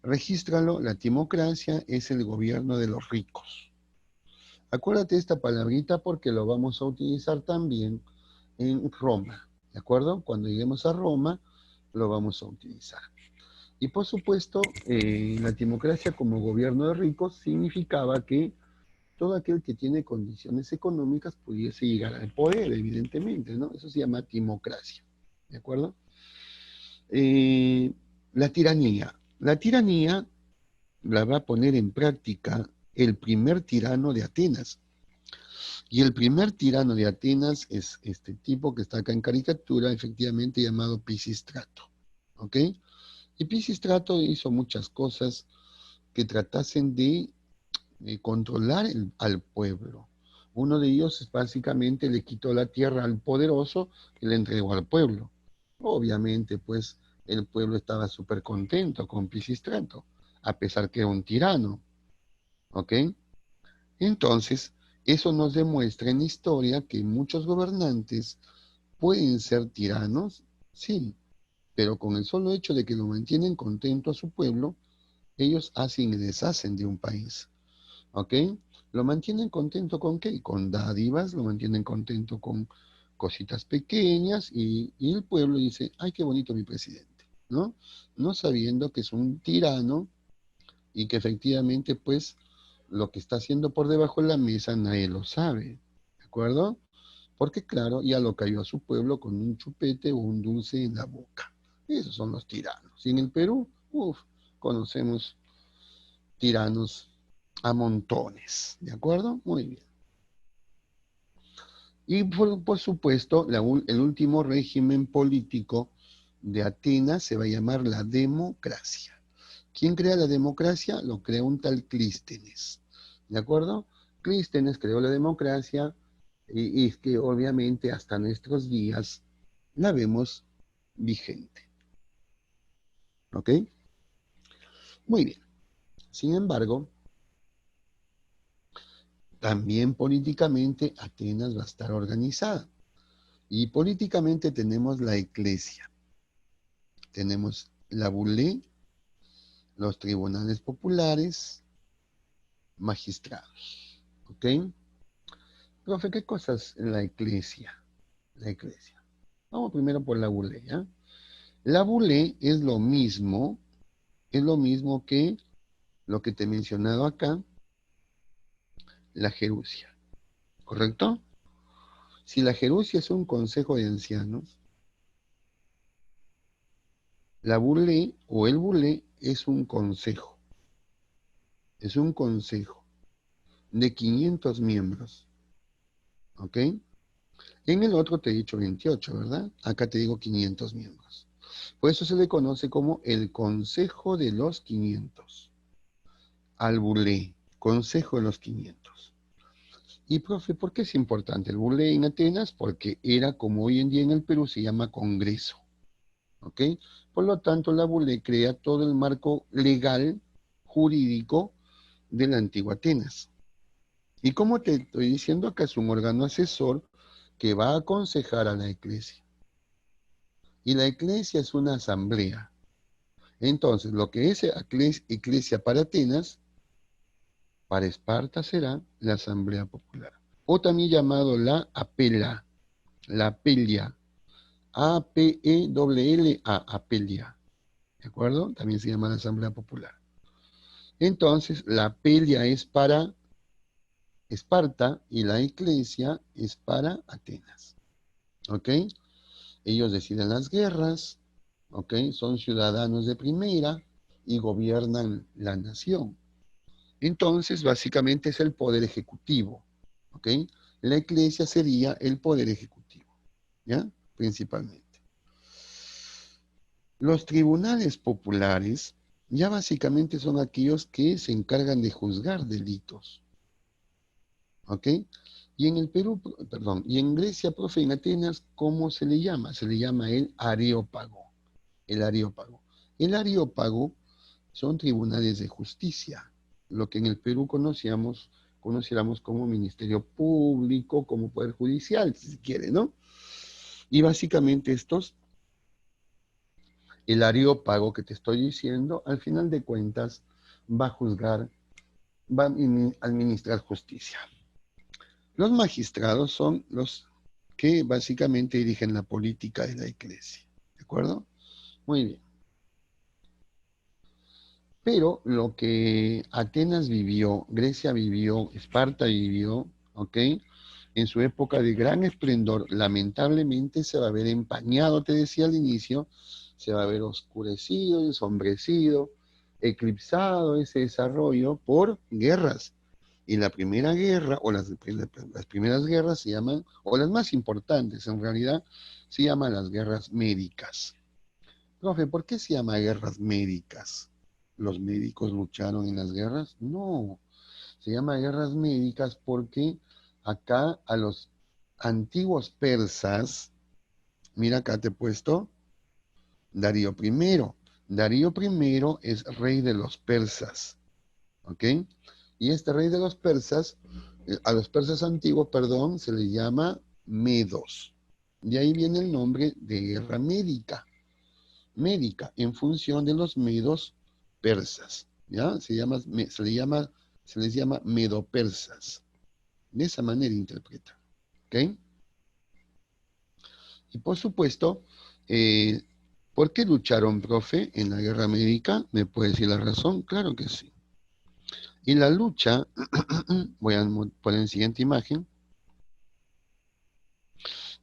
Regístralo, la timocracia es el gobierno de los ricos. Acuérdate esta palabrita porque lo vamos a utilizar también en Roma, ¿de acuerdo? Cuando lleguemos a Roma, lo vamos a utilizar. Y por supuesto, la timocracia como gobierno de ricos significaba que todo aquel que tiene condiciones económicas pudiese llegar al poder, evidentemente, ¿no? Eso se llama timocracia, ¿de acuerdo? Eh, la tiranía. La tiranía la va a poner en práctica el primer tirano de Atenas. Y el primer tirano de Atenas es este tipo que está acá en caricatura, efectivamente llamado Pisistrato, ¿ok? Y Pisistrato hizo muchas cosas que tratasen de controlar al pueblo. Uno de ellos es básicamente le quitó la tierra al poderoso y le entregó al pueblo. Obviamente, pues el pueblo estaba súper contento con Pisistrato, a pesar que era un tirano, ¿ok? Entonces, eso nos demuestra en historia que muchos gobernantes pueden ser tiranos, sí, pero con el solo hecho de que lo mantienen contento a su pueblo, ellos hacen y deshacen de un país. ¿Ok? Lo mantienen contento con qué? Con dádivas, lo mantienen contento con cositas pequeñas y el pueblo dice, ay, qué bonito mi presidente, ¿no? No sabiendo que es un tirano y que efectivamente, pues, lo que está haciendo por debajo de la mesa nadie lo sabe, ¿de acuerdo? Porque claro, ya lo cayó a su pueblo con un chupete o un dulce en la boca. Esos son los tiranos. Y en el Perú, uff, conocemos tiranos a montones, ¿de acuerdo? Muy bien. Y por supuesto, el último régimen político de Atenas se va a llamar la democracia. ¿Quién crea la democracia? Lo crea un tal Clístenes, ¿de acuerdo? Clístenes creó la democracia y es que obviamente hasta nuestros días la vemos vigente, ¿ok? Muy bien. Sin embargo, también políticamente Atenas va a estar organizada. Y políticamente tenemos la iglesia, tenemos la bulé, los tribunales populares, magistrados. ¿Ok? Profe, ¿qué cosas en la iglesia? La iglesia. Vamos primero por la bulé, ¿ya? La bulé es lo mismo que lo que te he mencionado acá, la jerusia. ¿Correcto? Si la jerusia es un consejo de ancianos, la bulé o el bulé es un consejo de 500 miembros, ¿ok? En el otro te he dicho 28, ¿verdad? Acá te digo 500 miembros. Por eso se le conoce como el Consejo de los 500. Al Burlé, Consejo de los 500. Y, profe, ¿por qué es importante el Burlé en Atenas? Porque era, como hoy en día en el Perú, se llama Congreso. ¿Ok? Por lo tanto, la Burlé crea todo el marco legal, jurídico, de la antigua Atenas. Y como te estoy diciendo, acá es un órgano asesor que va a aconsejar a la iglesia. Y la iglesia es una asamblea. Entonces, lo que es iglesia para Atenas, para Esparta será la asamblea popular. O también llamado la apela, la apelia, A-P-E-L-L-A, apelia. ¿De acuerdo? También se llama la asamblea popular. Entonces, la apelia es para Esparta y la iglesia es para Atenas. ¿Ok? Ellos deciden las guerras, ¿ok? Son ciudadanos de primera y gobiernan la nación. Entonces, básicamente es el poder ejecutivo, ¿ok? La iglesia sería el poder ejecutivo, ¿ya? Principalmente. Los tribunales populares ya básicamente son aquellos que se encargan de juzgar delitos, ¿ok? Y en el Perú, perdón, y en Grecia, profe, en Atenas, ¿cómo se le llama? Se le llama el areópago. El areópago. El areópago son tribunales de justicia, lo que en el Perú conociéramos como Ministerio Público, como Poder Judicial, si se quiere, ¿no? Y básicamente el areópago que te estoy diciendo, al final de cuentas, va a juzgar, va a administrar justicia. Los magistrados son los que básicamente dirigen la política de la iglesia, ¿de acuerdo? Muy bien. Pero lo que Atenas vivió, Grecia vivió, Esparta vivió, ¿ok? En su época de gran esplendor, lamentablemente se va a ver empañado, te decía al inicio, se va a ver oscurecido, ensombrecido, eclipsado ese desarrollo por guerras. Y la primera guerra, o las primeras guerras se llaman, o las más importantes en realidad, se llaman las guerras médicas. Profe, ¿por qué se llama guerras médicas? ¿Los médicos lucharon en las guerras? No, se llama guerras médicas porque acá a los antiguos persas, mira acá te he puesto Darío I. Darío I es rey de los persas, ¿ok? Y este rey de los persas, a los persas antiguos, perdón, se les llama medos. De ahí viene el nombre de guerra médica en función de los medos persas, ¿ya? Se les llama medopersas. De esa manera interpreta, ¿ok? Y por supuesto, eh, ¿por qué lucharon, profe, en la guerra médica? ¿Me puede decir la razón? Claro que sí. Y la lucha, voy a poner en siguiente imagen,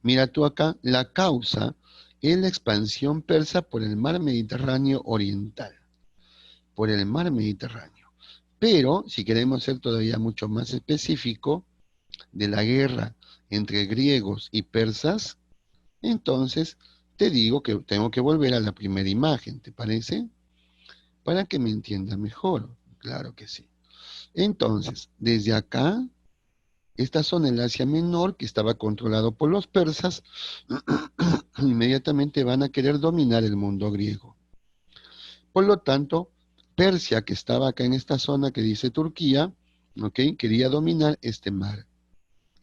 mira tú acá, la causa es la expansión persa por el mar Mediterráneo oriental, por el mar Mediterráneo. Pero, si queremos ser todavía mucho más específico, de la guerra entre griegos y persas, entonces te digo que tengo que volver a la primera imagen, ¿te parece? Para que me entienda mejor. Claro que sí. Entonces, desde acá, esta zona en Asia Menor, que estaba controlado por los persas, inmediatamente van a querer dominar el mundo griego. Por lo tanto, Persia, que estaba acá en esta zona que dice Turquía, ¿ok? Quería dominar este mar.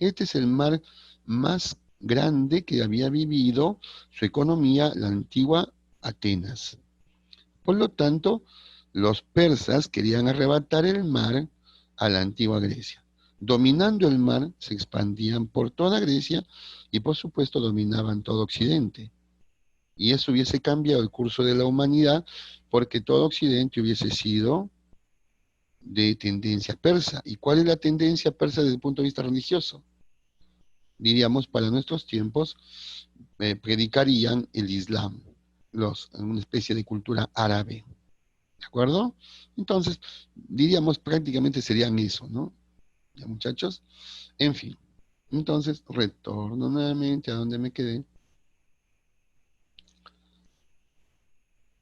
Este es el mar más grande que había vivido su economía la antigua Atenas. Por lo tanto, los persas querían arrebatar el mar a la antigua Grecia. Dominando el mar, se expandían por toda Grecia y por supuesto dominaban todo Occidente. Y eso hubiese cambiado el curso de la humanidad porque todo Occidente hubiese sido de tendencia persa. ¿Y cuál es la tendencia persa desde el punto de vista religioso? Diríamos, para nuestros tiempos, predicarían el Islam, una especie de cultura árabe. ¿De acuerdo? Entonces, diríamos prácticamente serían eso, ¿no? ¿Ya, muchachos? En fin. Entonces, retorno nuevamente a donde me quedé.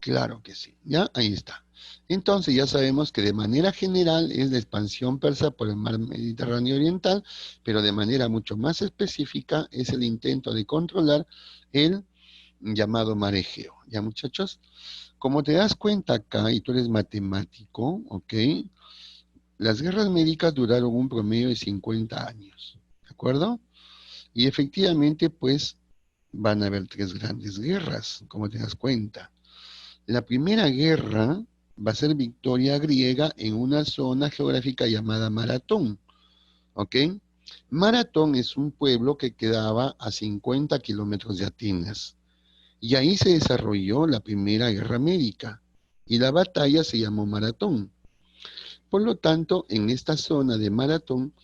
Claro que sí, ¿ya? Ahí está. Entonces ya sabemos que de manera general es la expansión persa por el mar Mediterráneo Oriental, pero de manera mucho más específica es el intento de controlar el llamado mar Egeo. ¿Ya, muchachos? Como te das cuenta acá, y tú eres matemático, ¿ok? Las guerras médicas duraron un promedio de 50 años, ¿de acuerdo? Y efectivamente, pues, van a haber tres grandes guerras, como te das cuenta. La primera guerra va a ser victoria griega en una zona geográfica llamada Maratón, ¿ok? Maratón es un pueblo que quedaba a 50 kilómetros de Atenas. Y ahí se desarrolló la Primera Guerra Médica. Y la batalla se llamó Maratón. Por lo tanto, en esta zona de Maratón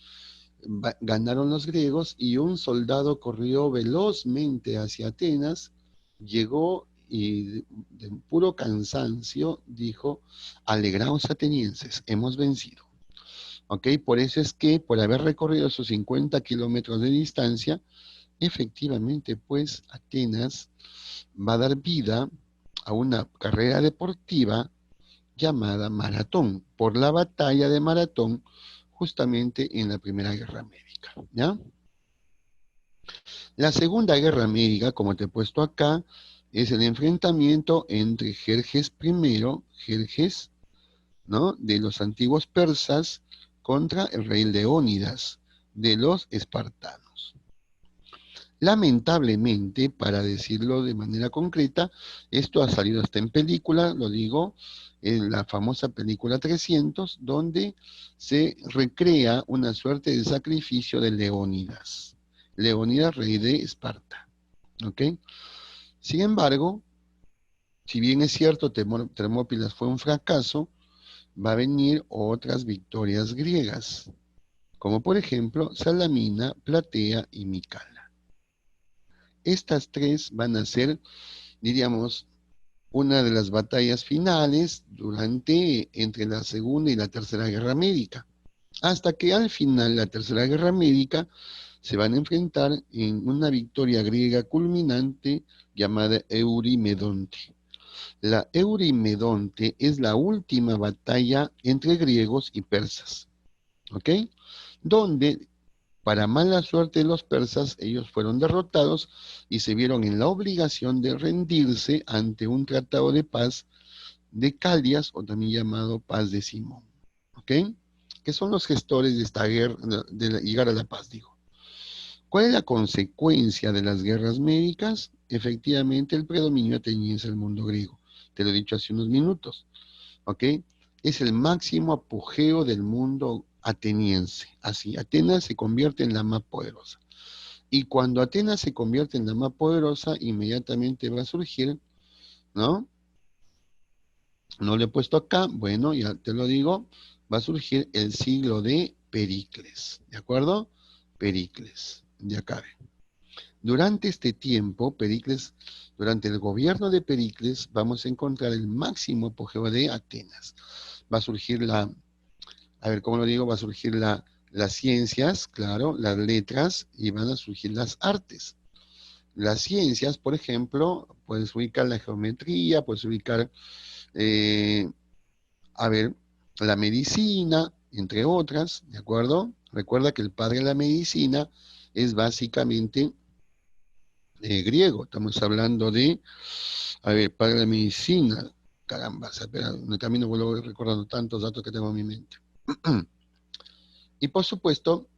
ganaron los griegos y un soldado corrió velozmente hacia Atenas, llegó y de puro cansancio dijo, alegraos atenienses, hemos vencido. ¿Ok? Por eso es que por haber recorrido esos 50 kilómetros de distancia, efectivamente, pues Atenas va a dar vida a una carrera deportiva llamada Maratón, por la batalla de Maratón, justamente en la Primera Guerra Médica, ¿ya? La Segunda Guerra Médica, como te he puesto acá, es el enfrentamiento entre Jerjes I, Jerjes, ¿no?, de los antiguos persas contra el rey Leónidas de los espartanos. Lamentablemente, para decirlo de manera concreta, esto ha salido hasta en película, lo digo, en la famosa película 300, donde se recrea una suerte de sacrificio de Leónidas. Leónidas, rey de Esparta. ¿Ok? Sin embargo, si bien es cierto, Termópilas fue un fracaso, va a venir otras victorias griegas, como por ejemplo Salamina, Platea y Micala. Estas tres van a ser, diríamos, una de las batallas finales entre la Segunda y la Tercera Guerra Médica, hasta que al final la Tercera Guerra Médica se van a enfrentar en una victoria griega culminante llamada Eurimedonte. La Eurimedonte es la última batalla entre griegos y persas, ¿ok? Donde, para mala suerte de los persas, ellos fueron derrotados y se vieron en la obligación de rendirse ante un tratado de paz de Caldias, o también llamado Paz de Simón, ¿ok? Que son los gestores de esta guerra, de llegar a la paz, digo. ¿Cuál es la consecuencia de las guerras médicas? Efectivamente, el predominio ateniense del mundo griego. Te lo he dicho hace unos minutos, ¿ok? Es el máximo apogeo del mundo ateniense. Así, Atenas se convierte en la más poderosa. Y cuando Atenas se convierte en la más poderosa, inmediatamente va a surgir, ¿no? No lo he puesto acá, bueno, ya te lo digo, va a surgir el siglo de Pericles, ¿de acuerdo? Pericles, ya cabe. Durante este tiempo, durante el gobierno de Pericles, vamos a encontrar el máximo apogeo de Atenas. Va a surgir a ver, ¿cómo lo digo? Va a surgir las ciencias, claro, las letras, y van a surgir las artes. Las ciencias, por ejemplo, puedes ubicar la geometría, puedes ubicar, eh, a ver, la medicina, entre otras, ¿de acuerdo? Recuerda que el padre de la medicina es básicamente griego. Estamos hablando de, a ver, padre de la medicina. Caramba, espera, en el camino vuelvo recordando tantos datos que tengo en mi mente. Y por supuesto,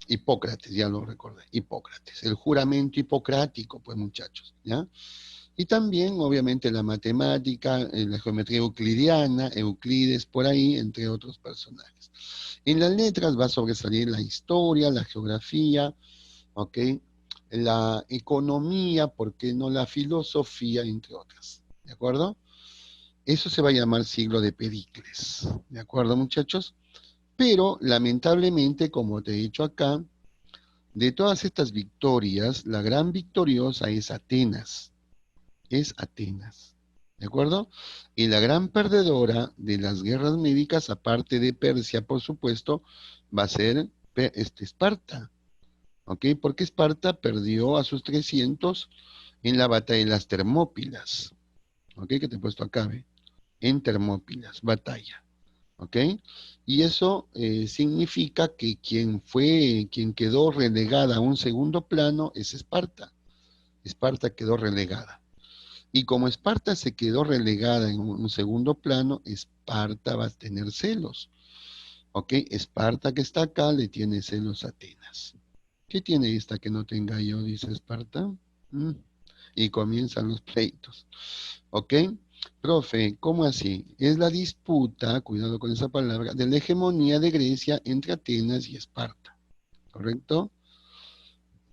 Hipócrates, ya lo recordé, Hipócrates, el juramento hipocrático, pues muchachos, ¿ya? Y también, obviamente, la matemática, la geometría euclidiana, Euclides por ahí, entre otros personajes. En las letras va a sobresalir la historia, la geografía, ¿ok? La economía, ¿por qué no la filosofía, entre otras? ¿De acuerdo? Eso se va a llamar siglo de Pericles, ¿de acuerdo, muchachos? Pero, lamentablemente, como te he dicho acá, de todas estas victorias, la gran victoriosa es Atenas, ¿de acuerdo? Y la gran perdedora de las guerras médicas, aparte de Persia, por supuesto, va a ser Esparta, ¿ok? Porque Esparta perdió a sus 300 en la batalla de las Termópilas, ¿ok? Que te he puesto acá, ¿ve? En Termópilas, batalla, ¿ok? Y eso significa que quien quedó relegada a un segundo plano es Esparta. Esparta quedó relegada. Y como Esparta se quedó relegada en un segundo plano, Esparta va a tener celos. ¿Ok? Esparta que está acá le tiene celos a Atenas. ¿Qué tiene esta que no tenga yo? Dice Esparta. ¿Mm? Y comienzan los pleitos. ¿Ok? Profe, ¿cómo así? Es la disputa, cuidado con esa palabra, de la hegemonía de Grecia entre Atenas y Esparta. ¿Correcto?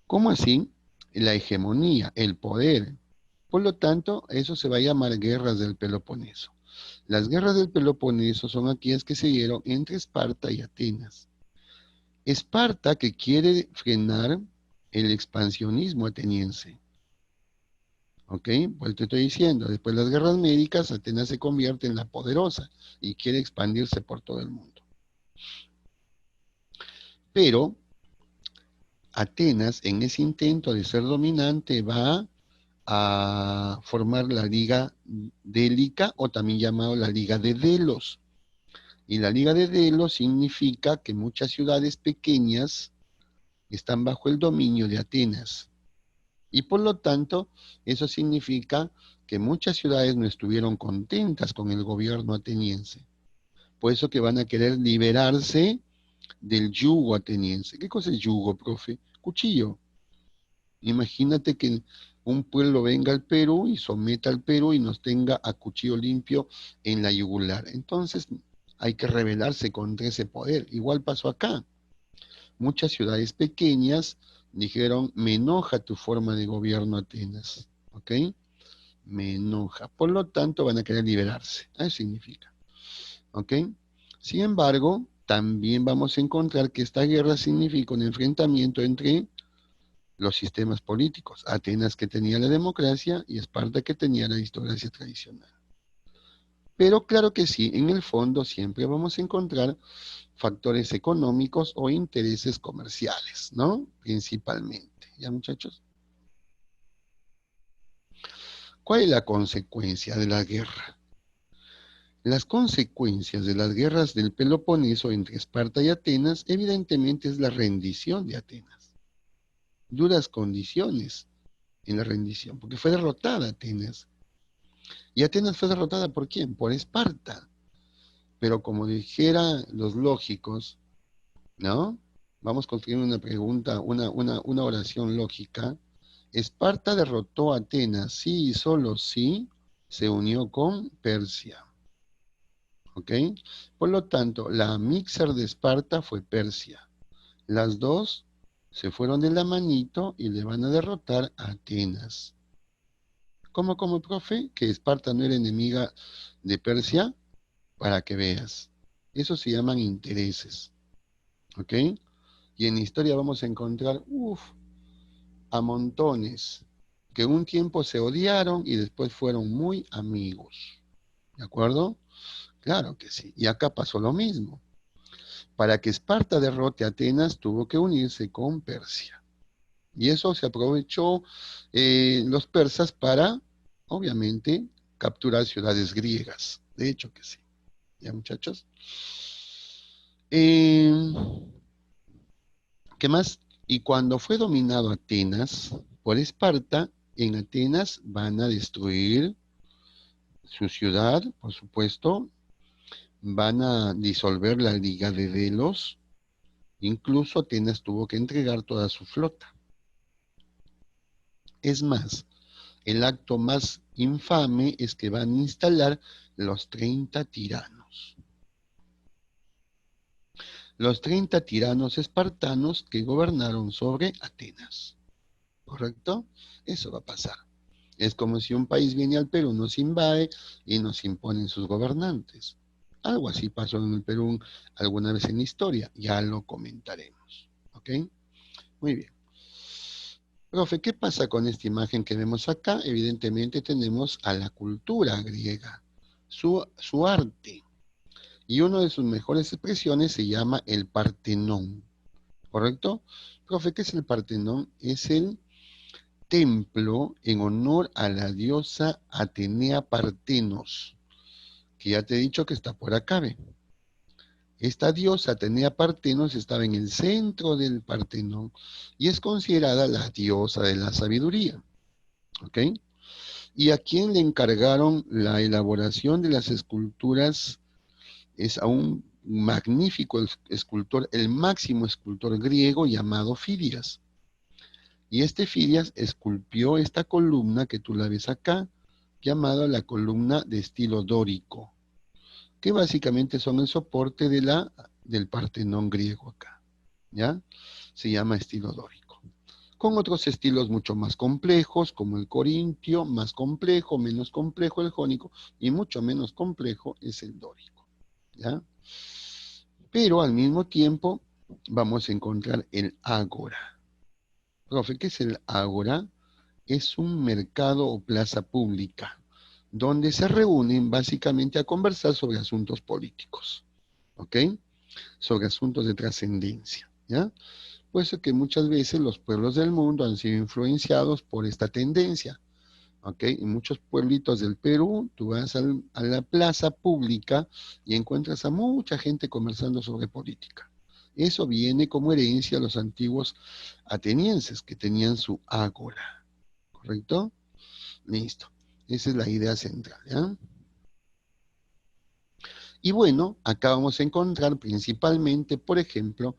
¿Cómo así? La hegemonía, el poder. Por lo tanto, eso se va a llamar guerras del Peloponeso. Las guerras del Peloponeso son aquellas que se dieron entre Esparta y Atenas. Esparta que quiere frenar el expansionismo ateniense. ¿Ok? Pues te estoy diciendo, después de las guerras médicas, Atenas se convierte en la poderosa y quiere expandirse por todo el mundo. Pero Atenas, en ese intento de ser dominante, va a formar la Liga Délica o también llamado la Liga de Delos. Y la Liga de Delos significa que muchas ciudades pequeñas están bajo el dominio de Atenas. Y por lo tanto, eso significa que muchas ciudades no estuvieron contentas con el gobierno ateniense. Por eso que van a querer liberarse del yugo ateniense. ¿Qué cosa es yugo, profe? Cuchillo. Imagínate que un pueblo venga al Perú y someta al Perú y nos tenga a cuchillo limpio en la yugular. Entonces hay que rebelarse contra ese poder. Igual pasó acá. Muchas ciudades pequeñas dijeron, me enoja tu forma de gobierno, Atenas. ¿Ok? Me enoja. Por lo tanto, van a querer liberarse. Eso significa. ¿Ok? Sin embargo, también vamos a encontrar que esta guerra significa un enfrentamiento entre los sistemas políticos. Atenas que tenía la democracia y Esparta que tenía la aristocracia tradicional. Pero claro que sí, en el fondo siempre vamos a encontrar factores económicos o intereses comerciales, ¿no? Principalmente. ¿Ya, muchachos? ¿Cuál es la consecuencia de la guerra? Las consecuencias de las guerras del Peloponeso entre Esparta y Atenas evidentemente es la rendición de Atenas. Duras condiciones en la rendición, porque fue derrotada Atenas. ¿Y Atenas fue derrotada por quién? Por Esparta. Pero como dijera los lógicos, ¿no? Vamos construyendo una pregunta, una oración lógica. Esparta derrotó a Atenas, sí y solo sí se unió con Persia. ¿Ok? Por lo tanto, la mixer de Esparta fue Persia. Las dos se fueron de la manito y le van a derrotar a Atenas. ¿Cómo, como profe? Que Esparta no era enemiga de Persia, para que veas. Eso se llaman intereses. ¿Ok? Y en historia vamos a encontrar, a montones que un tiempo se odiaron y después fueron muy amigos. ¿De acuerdo? Claro que sí. Y acá pasó lo mismo. Para que Esparta derrote a Atenas, tuvo que unirse con Persia. Y eso se aprovechó los persas para, obviamente, capturar ciudades griegas. De hecho que sí. ¿Ya, muchachos? Eh, ¿Qué más? Y cuando fue dominado Atenas por Esparta, en Atenas van a destruir su ciudad, por supuesto, van a disolver la Liga de Delos, incluso Atenas tuvo que entregar toda su flota. Es más, el acto más infame es que van a instalar los 30 tiranos. Los 30 tiranos espartanos que gobernaron sobre Atenas. ¿Correcto? Eso va a pasar. Es como si un país viene al Perú, nos invade y nos imponen sus gobernantes. Algo así pasó en el Perú alguna vez en la historia, ya lo comentaremos. ¿Ok? Muy bien. Profe, ¿qué pasa con esta imagen que vemos acá? Evidentemente tenemos a la cultura griega, su arte. Y una de sus mejores expresiones se llama el Partenón. ¿Correcto? Profe, ¿qué es el Partenón? Es el templo en honor a la diosa Atenea Partenos, que ya te he dicho que está por acá, ¿ve? Esta diosa Atenea Partenos estaba en el centro del Partenón y es considerada la diosa de la sabiduría, ¿ok? Y a quien le encargaron la elaboración de las esculturas es a un magnífico escultor, el máximo escultor griego llamado Fidias. Y este Fidias esculpió esta columna que tú la ves acá, llamada la columna de estilo dórico, que básicamente son el soporte del Partenón griego acá, ¿ya? Se llama estilo dórico. Con otros estilos mucho más complejos, como el corintio, más complejo, menos complejo el jónico, y mucho menos complejo es el dórico, ¿ya? Pero al mismo tiempo vamos a encontrar el ágora. Profe, ¿qué es el ágora? Es un mercado o plaza pública donde se reúnen básicamente a conversar sobre asuntos políticos, ¿ok? Sobre asuntos de trascendencia, ¿ya? Por eso que muchas veces los pueblos del mundo han sido influenciados por esta tendencia, ¿ok? En muchos pueblitos del Perú, tú vas a la plaza pública y encuentras a mucha gente conversando sobre política. Eso viene como herencia a los antiguos atenienses que tenían su ágora, ¿correcto? Listo. Esa es la idea central, ¿ya? Y bueno, acá vamos a encontrar principalmente, por ejemplo,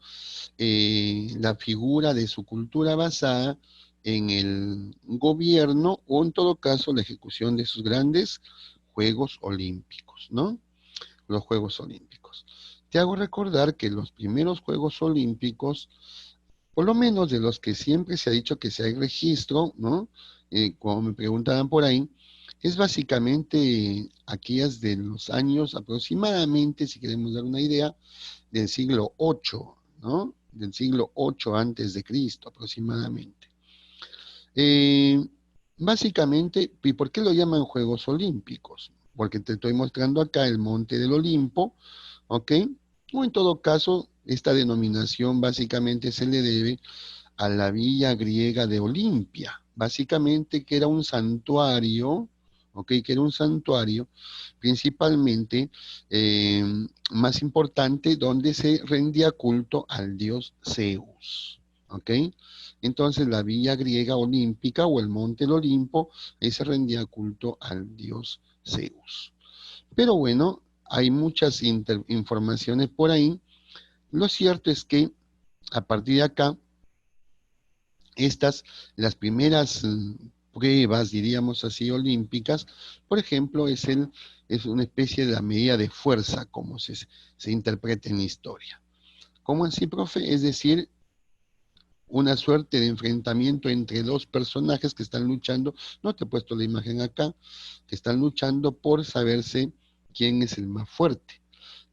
la figura de su cultura basada en el gobierno o en todo caso la ejecución de sus grandes Juegos Olímpicos, ¿no? Los Juegos Olímpicos. Te hago recordar que los primeros Juegos Olímpicos, por lo menos de los que siempre se ha dicho que se hay registro, ¿no? Como me preguntaban por ahí, es básicamente aquellas de los años aproximadamente, si queremos dar una idea, del siglo VIII, ¿no? Del siglo VIII antes de Cristo aproximadamente. Eh, Básicamente, ¿y por qué lo llaman Juegos Olímpicos? Porque te estoy mostrando acá el Monte del Olimpo, ¿ok? O en todo caso, esta denominación básicamente se le debe a la villa griega de Olimpia, básicamente que era un santuario, ¿ok? Que era un santuario principalmente eh, más importante donde se rendía culto al dios Zeus, ¿ok? Entonces la villa griega olímpica o el monte del Olimpo, ahí se rendía culto al dios Zeus. Pero bueno, hay muchas informaciones por ahí. Lo cierto es que a partir de acá, estas, las primeras pruebas, diríamos así, olímpicas, por ejemplo, es una especie de la medida de fuerza, como se interpreta en la historia. ¿Cómo así, profe? Es decir, una suerte de enfrentamiento entre dos personajes que están luchando, no te he puesto la imagen acá, que están luchando por saberse quién es el más fuerte.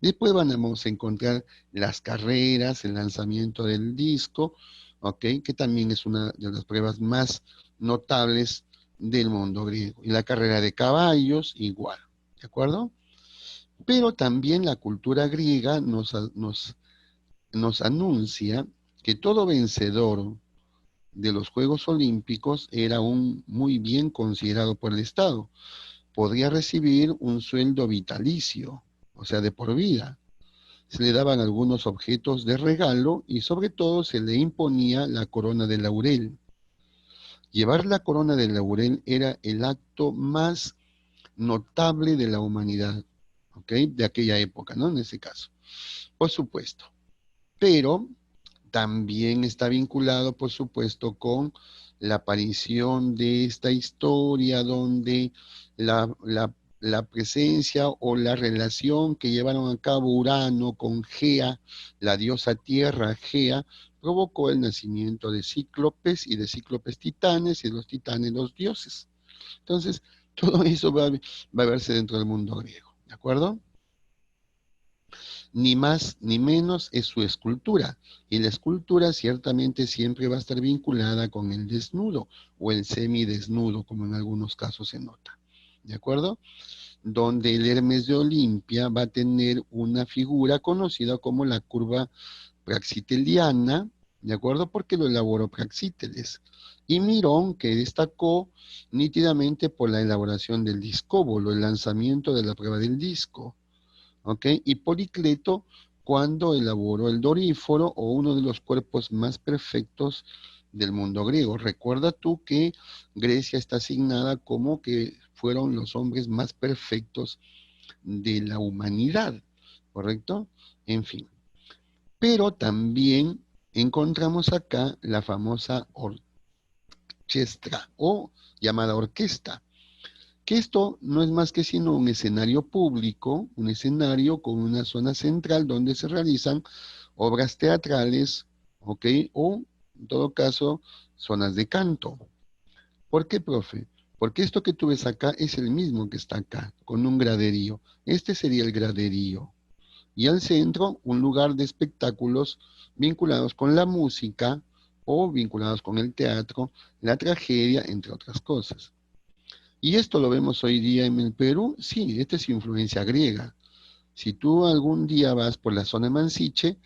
Después vamos a encontrar las carreras, el lanzamiento del disco, ¿ok? Que también es una de las pruebas más notables del mundo griego. Y la carrera de caballos, igual, ¿de acuerdo? Pero también la cultura griega nos anuncia que todo vencedor de los Juegos Olímpicos era un muy bien considerado por el Estado. Podría recibir un sueldo vitalicio, o sea, de por vida. Se le daban algunos objetos de regalo y sobre todo se le imponía la corona de laurel. Llevar la corona de laurel era el acto más notable de la humanidad, ¿ok? De aquella época, ¿no? En ese caso, por supuesto. Pero también está vinculado, por supuesto, con la aparición de esta historia donde la presencia o la relación que llevaron a cabo Urano con Gea, la diosa tierra Gea, provocó el nacimiento de cíclopes y de cíclopes titanes y de los titanes los dioses. Entonces, todo eso va a verse dentro del mundo griego, ¿de acuerdo? Ni más ni menos es su escultura. Y la escultura ciertamente siempre va a estar vinculada con el desnudo o el semidesnudo, como en algunos casos se nota. ¿De acuerdo? Donde el Hermes de Olimpia va a tener una figura conocida como la curva praxiteliana, ¿de acuerdo? Porque lo elaboró Praxíteles. Y Mirón, que destacó nítidamente por la elaboración del discóbolo, el lanzamiento de la prueba del disco, ¿ok? Y Policleto, cuando elaboró el doríforo o uno de los cuerpos más perfectos del mundo griego. Recuerda tú que Grecia está asignada como que fueron los hombres más perfectos de la humanidad, ¿correcto? En fin. Pero también encontramos acá la famosa orquestra o llamada orquesta, que esto no es más que sino un escenario público, un escenario con una zona central donde se realizan obras teatrales, ¿ok? O, en todo caso, zonas de canto. ¿Por qué, profe? Porque esto que tú ves acá es el mismo que está acá, con un graderío. Este sería el graderío. Y al centro, un lugar de espectáculos vinculados con la música o vinculados con el teatro, la tragedia, entre otras cosas. Y esto lo vemos hoy día en el Perú, sí, esta es influencia griega. Si tú algún día vas por la zona de Mansiche,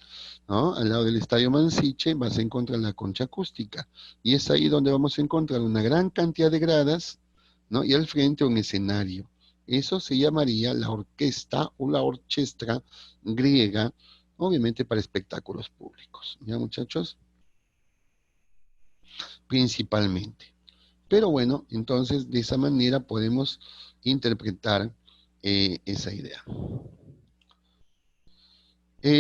¿no? Al lado del estadio Mansiche, vas a encontrar la concha acústica. Y es ahí donde vamos a encontrar una gran cantidad de gradas, ¿no? Y al frente un escenario. Eso se llamaría la orquesta o la orchestra griega, obviamente para espectáculos públicos. ¿Ya, muchachos? Principalmente. Pero bueno, entonces de esa manera podemos interpretar esa idea.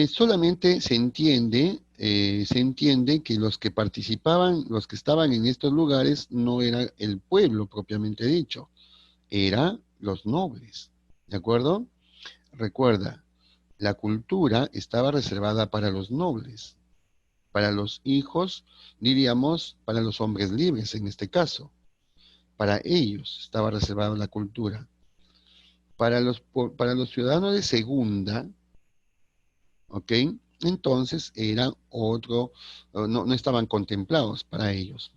Solamente se entiende que los que participaban, los que estaban en estos lugares, no era el pueblo propiamente dicho, eran los nobles, ¿de acuerdo? Recuerda, la cultura estaba reservada para los nobles, para los hijos, diríamos, para los hombres libres en este caso. Para ellos estaba reservada la cultura. Para los ciudadanos de segunda, ¿ok? Entonces era otro, no estaban contemplados para ellos.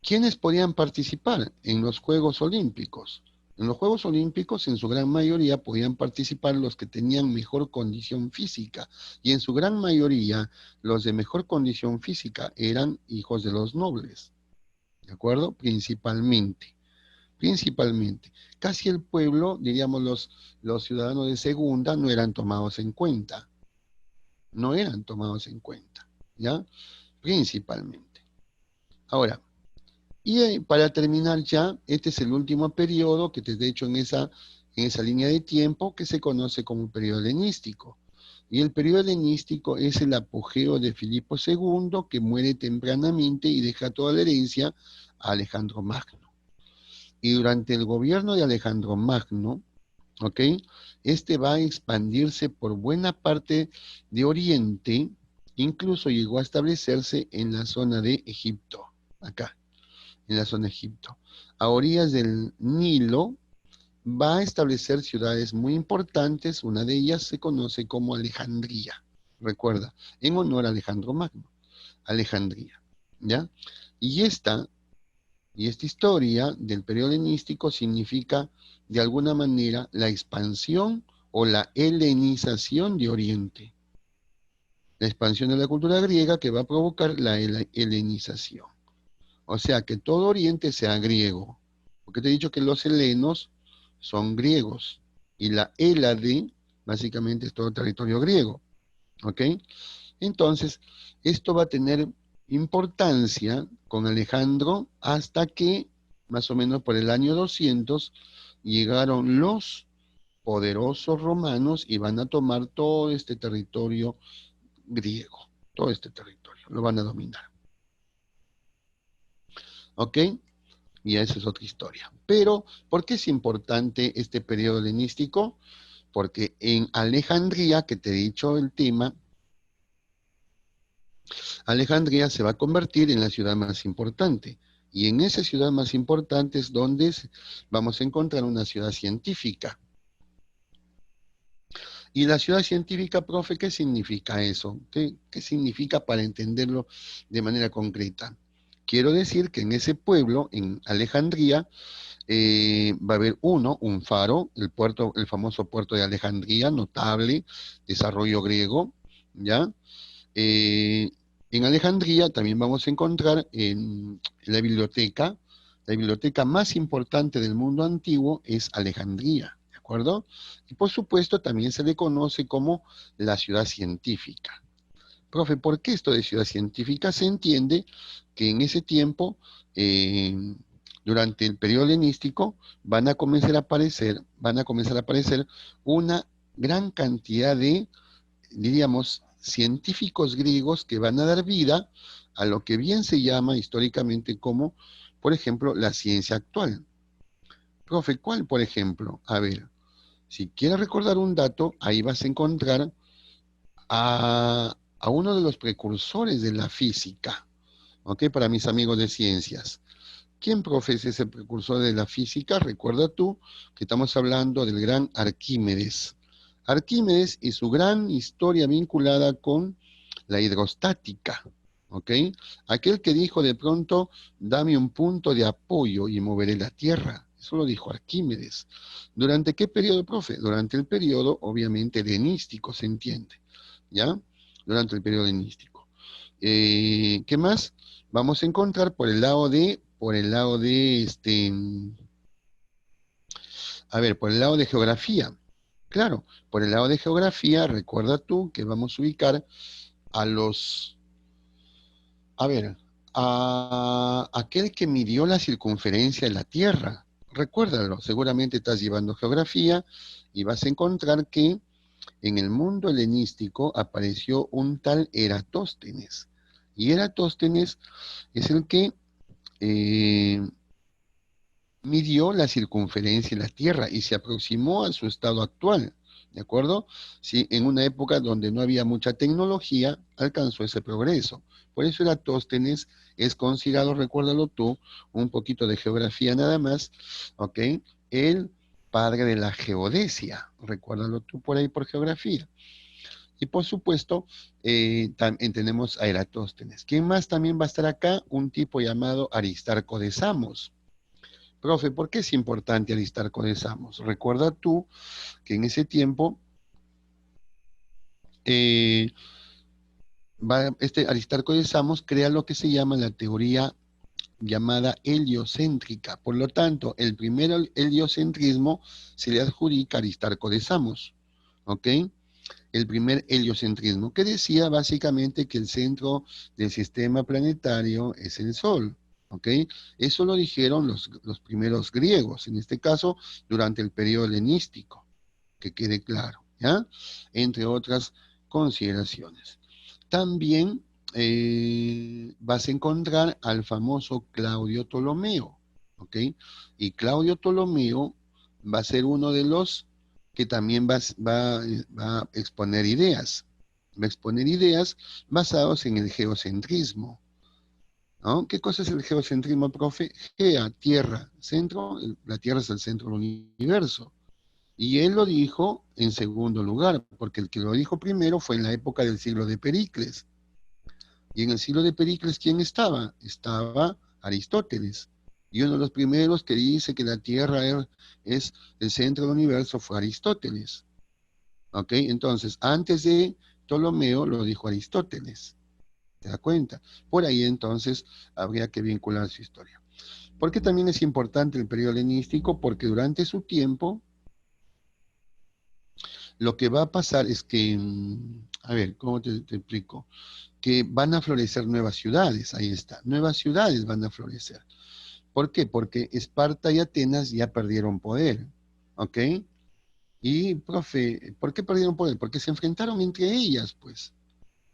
¿Quiénes podían participar en los Juegos Olímpicos? En los Juegos Olímpicos, en su gran mayoría, podían participar los que tenían mejor condición física. Y en su gran mayoría, los de mejor condición física eran hijos de los nobles. ¿De acuerdo? Principalmente. Casi el pueblo, diríamos los ciudadanos de segunda, no eran tomados en cuenta. No eran tomados en cuenta, ¿ya? Principalmente. Ahora, y para terminar ya, este es el último periodo que te he hecho en esa línea de tiempo que se conoce como periodo helenístico. Y el periodo helenístico es el apogeo de Filipo II, que muere tempranamente y deja toda la herencia a Alejandro Magno. Y durante el gobierno de Alejandro Magno, ¿ok? Este va a expandirse por buena parte de Oriente, incluso llegó a establecerse en la zona de Egipto, acá, en la zona de Egipto. A orillas del Nilo va a establecer ciudades muy importantes, una de ellas se conoce como Alejandría, recuerda, en honor a Alejandro Magno, Alejandría, ¿ya? Y esta historia del periodo helenístico significa, de alguna manera, la expansión o la helenización de Oriente. La expansión de la cultura griega que va a provocar la helenización. O sea, que todo Oriente sea griego. Porque te he dicho que los helenos son griegos. Y la Hélade, básicamente, es todo territorio griego. ¿Ok? Entonces, esto va a tener importancia con Alejandro hasta que, más o menos por el año 200, llegaron los poderosos romanos y van a tomar todo este territorio griego, todo este territorio, lo van a dominar. ¿Ok? Y esa es otra historia. Pero, ¿por qué es importante este periodo helenístico? Porque en Alejandría, que te he dicho el tema, Alejandría se va a convertir en la ciudad más importante. Y en esa ciudad más importante es donde vamos a encontrar una ciudad científica. Y la ciudad científica, profe, ¿qué significa eso? ¿Qué significa para entenderlo de manera concreta? Quiero decir que en ese pueblo, en Alejandría, va a haber un faro, el puerto, el famoso puerto de Alejandría, notable, desarrollo griego, ¿ya? Eh, en Alejandría también vamos a encontrar en la biblioteca más importante del mundo antiguo es Alejandría, ¿de acuerdo? Y por supuesto también se le conoce como la ciudad científica. Profe, ¿por qué esto de ciudad científica? Se entiende que en ese tiempo, durante el periodo helenístico, van a comenzar a aparecer una gran cantidad de, diríamos, científicos griegos que van a dar vida a lo que bien se llama históricamente como, por ejemplo, la ciencia actual. Profe, ¿cuál, por ejemplo? A ver, si quieres recordar un dato, ahí vas a encontrar a uno de los precursores de la física, ¿ok? Para mis amigos de ciencias. ¿Quién, profe, es ese precursor de la física? Recuerda tú que estamos hablando del gran Arquímedes. Arquímedes y su gran historia vinculada con la hidrostática, ¿ok? Aquel que dijo de pronto, dame un punto de apoyo y moveré la tierra. Eso lo dijo Arquímedes. ¿Durante qué periodo, profe? Durante el periodo, obviamente, helenístico, se entiende, ¿ya? Durante el periodo helenístico. ¿Qué más? Vamos a encontrar por el lado de geografía. Claro, por el lado de geografía, recuerda tú que vamos a ubicar a los, a ver, a aquel que midió la circunferencia de la Tierra. Recuérdalo, seguramente estás llevando geografía y vas a encontrar que en el mundo helenístico apareció un tal Eratóstenes. Y Eratóstenes es el que eh, midió la circunferencia de la Tierra y se aproximó a su estado actual, ¿de acuerdo? Sí, en una época donde no había mucha tecnología, alcanzó ese progreso. Por eso Eratóstenes es considerado, recuérdalo tú, un poquito de geografía nada más, ¿ok? El padre de la geodesia, recuérdalo tú por ahí por geografía. Y por supuesto, también tenemos a Eratóstenes. ¿Quién más también va a estar acá? Un tipo llamado Aristarco de Samos. Profe, ¿por qué es importante Aristarco de Samos? Recuerda tú que en ese tiempo eh, este Aristarco de Samos crea lo que se llama la teoría llamada heliocéntrica. Por lo tanto, el primer heliocentrismo se le adjudica a Aristarco de Samos. ¿Ok? El primer heliocentrismo, que decía básicamente que el centro del sistema planetario es el Sol. ¿Ok? Eso lo dijeron los primeros griegos, en este caso, durante el periodo helenístico, que quede claro, ¿ya? Entre otras consideraciones. También vas a encontrar al famoso Claudio Ptolomeo, ¿ok? Y Claudio Ptolomeo va a ser uno de los que también va a exponer ideas. Va a exponer ideas basadas en el geocentrismo, ¿no? ¿Qué cosa es el geocentrismo, profe? Gea, tierra, centro, la tierra es el centro del universo. Y él lo dijo en segundo lugar, porque el que lo dijo primero fue en la época del siglo de Pericles. Y en el siglo de Pericles, ¿quién estaba? Estaba Aristóteles. Y uno de los primeros que dice que la Tierra es el centro del universo fue Aristóteles. ¿Ok? Entonces, antes de Ptolomeo lo dijo Aristóteles. ¿Te das cuenta? Por ahí entonces habría que vincular su historia. ¿Por qué también es importante el periodo helenístico? Porque durante su tiempo lo que va a pasar es que, a ver, ¿cómo te explico? Que van a florecer nuevas ciudades, ahí está, nuevas ciudades van a florecer. ¿Por qué? Porque Esparta y Atenas ya perdieron poder, ¿ok? Y, profe, ¿por qué perdieron poder? Porque se enfrentaron entre ellas, pues,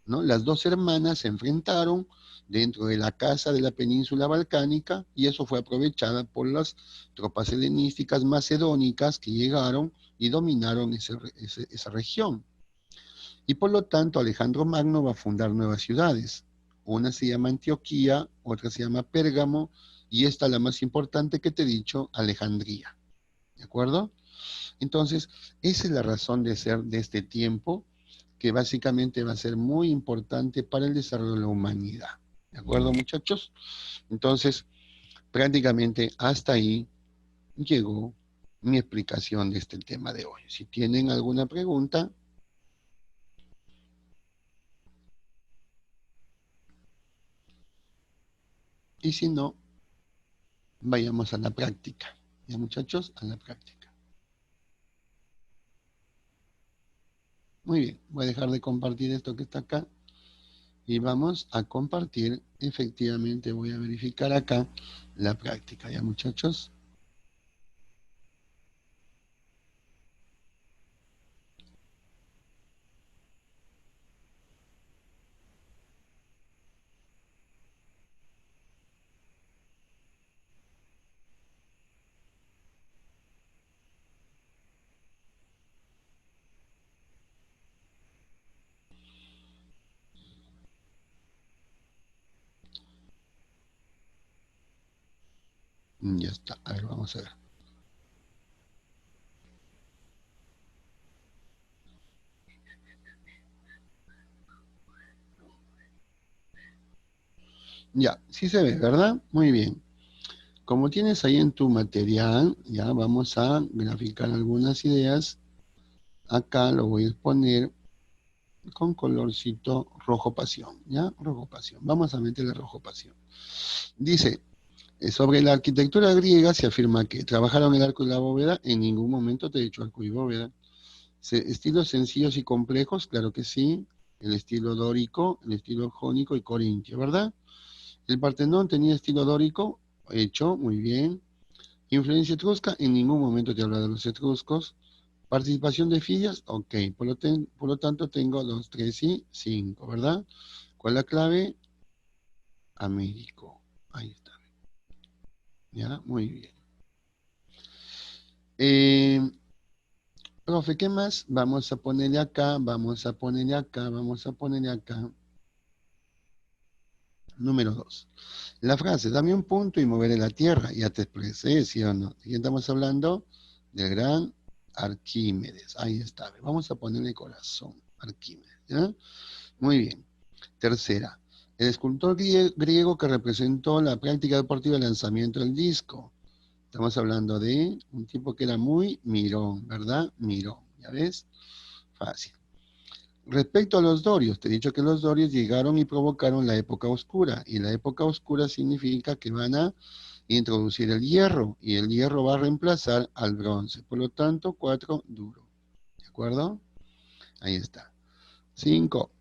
¿no? Las dos hermanas se enfrentaron dentro de la casa de la península balcánica y eso fue aprovechada por las tropas helenísticas macedónicas que llegaron y dominaron esa región. Y por lo tanto, Alejandro Magno va a fundar nuevas ciudades. Una se llama Antioquía, otra se llama Pérgamo, y esta, la más importante que te he dicho, Alejandría. ¿De acuerdo? Entonces, esa es la razón de ser de este tiempo, que básicamente va a ser muy importante para el desarrollo de la humanidad. ¿De acuerdo, muchachos? Entonces, prácticamente hasta ahí llegó mi explicación de este tema de hoy. Si tienen alguna pregunta, Y si no, vayamos a la práctica. Ya, muchachos, a la práctica. Muy bien, voy a dejar de compartir esto que está acá y vamos a compartir. Efectivamente, voy a verificar acá la práctica. Ya, muchachos. Ya está. A ver, vamos a ver. Ya, sí se ve, ¿verdad? Muy bien. Como tienes ahí en tu material, ya vamos a graficar algunas ideas. Acá lo voy a exponer con colorcito rojo pasión, ¿ya? Rojo pasión. Vamos a meterle rojo pasión. Dice, sobre la arquitectura griega se afirma que trabajaron el arco y la bóveda, en ningún momento te he dicho arco y bóveda. Estilos sencillos y complejos, claro que sí. El estilo dórico, el estilo jónico y corintio, ¿verdad? El Partenón tenía estilo dórico, hecho, muy bien. Influencia etrusca, en ningún momento te habla de los etruscos. Participación de Fidias, ok. Por lo tanto, tengo 2, 3 y 5, ¿verdad? ¿Cuál es la clave? Américo. Ahí está. Ya, muy bien. Eh, profe, ¿qué más? Vamos a ponerle acá, vamos a ponerle acá, vamos a ponerle acá. Número 2. La frase, dame un punto y moveré la tierra. Ya te expresé, ¿sí o no? ¿De quién estamos hablando? Del gran Arquímedes. Ahí está. Vamos a ponerle corazón. Arquímedes. ¿Ya? Muy bien. Tercera. El escultor griego que representó la práctica deportiva del lanzamiento del disco. Estamos hablando de un tipo que era muy mirón, ¿verdad? Mirón. ¿Ya ves? Fácil. Respecto a los dorios, te he dicho que los dorios llegaron y provocaron la época oscura. Y la época oscura significa que van a introducir el hierro. Y el hierro va a reemplazar al bronce. Por lo tanto, 4 duro. ¿De acuerdo? Ahí está. 5.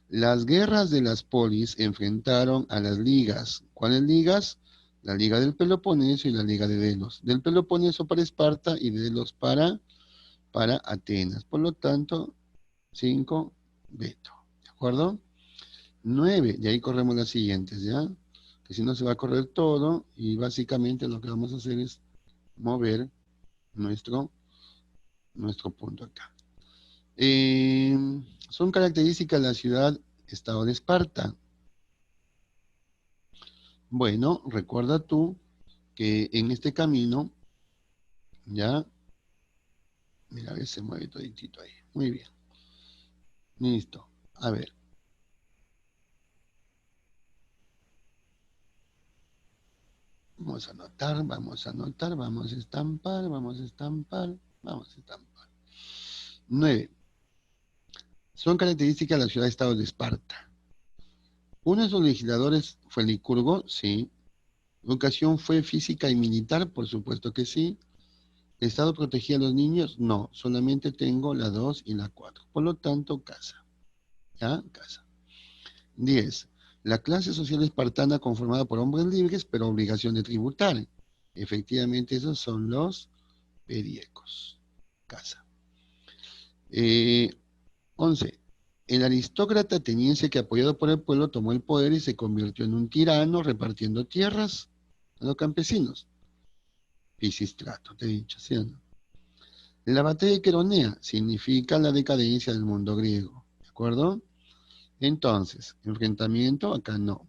Las guerras de las polis enfrentaron a las ligas. ¿Cuáles ligas? La Liga del Peloponeso y la Liga de Delos. Del Peloponeso para Esparta y de Delos para Atenas. Por lo tanto, 5, veto. ¿De acuerdo? 9, y ahí corremos las siguientes, ¿ya? Que si no se va a correr todo y básicamente lo que vamos a hacer es mover nuestro, nuestro punto acá. Eh, son características de la ciudad-estado de Esparta. Bueno, recuerda tú que en este camino, ya, mira, a ver, se mueve toditito ahí. Muy bien. Listo. A ver, vamos a anotar, vamos a anotar, vamos a estampar, vamos a estampar, vamos a estampar. 9. Son características de la ciudad-estado de Esparta. Uno de sus legisladores fue Licurgo, sí. Educación fue física y militar, por supuesto que sí. ¿El Estado protegía a los niños? No, solamente tengo la 2 y la 4. Por lo tanto, casa. ¿Ya? Casa. 10. La clase social espartana conformada por hombres libres, pero obligación de tributar. Efectivamente, esos son los periecos. Casa. 11. El aristócrata ateniense que apoyado por el pueblo tomó el poder y se convirtió en un tirano repartiendo tierras a los campesinos. Pisistrato, te he dicho, ¿sí o no? La batalla de Queronea significa la decadencia del mundo griego, ¿de acuerdo? Entonces, enfrentamiento, acá no.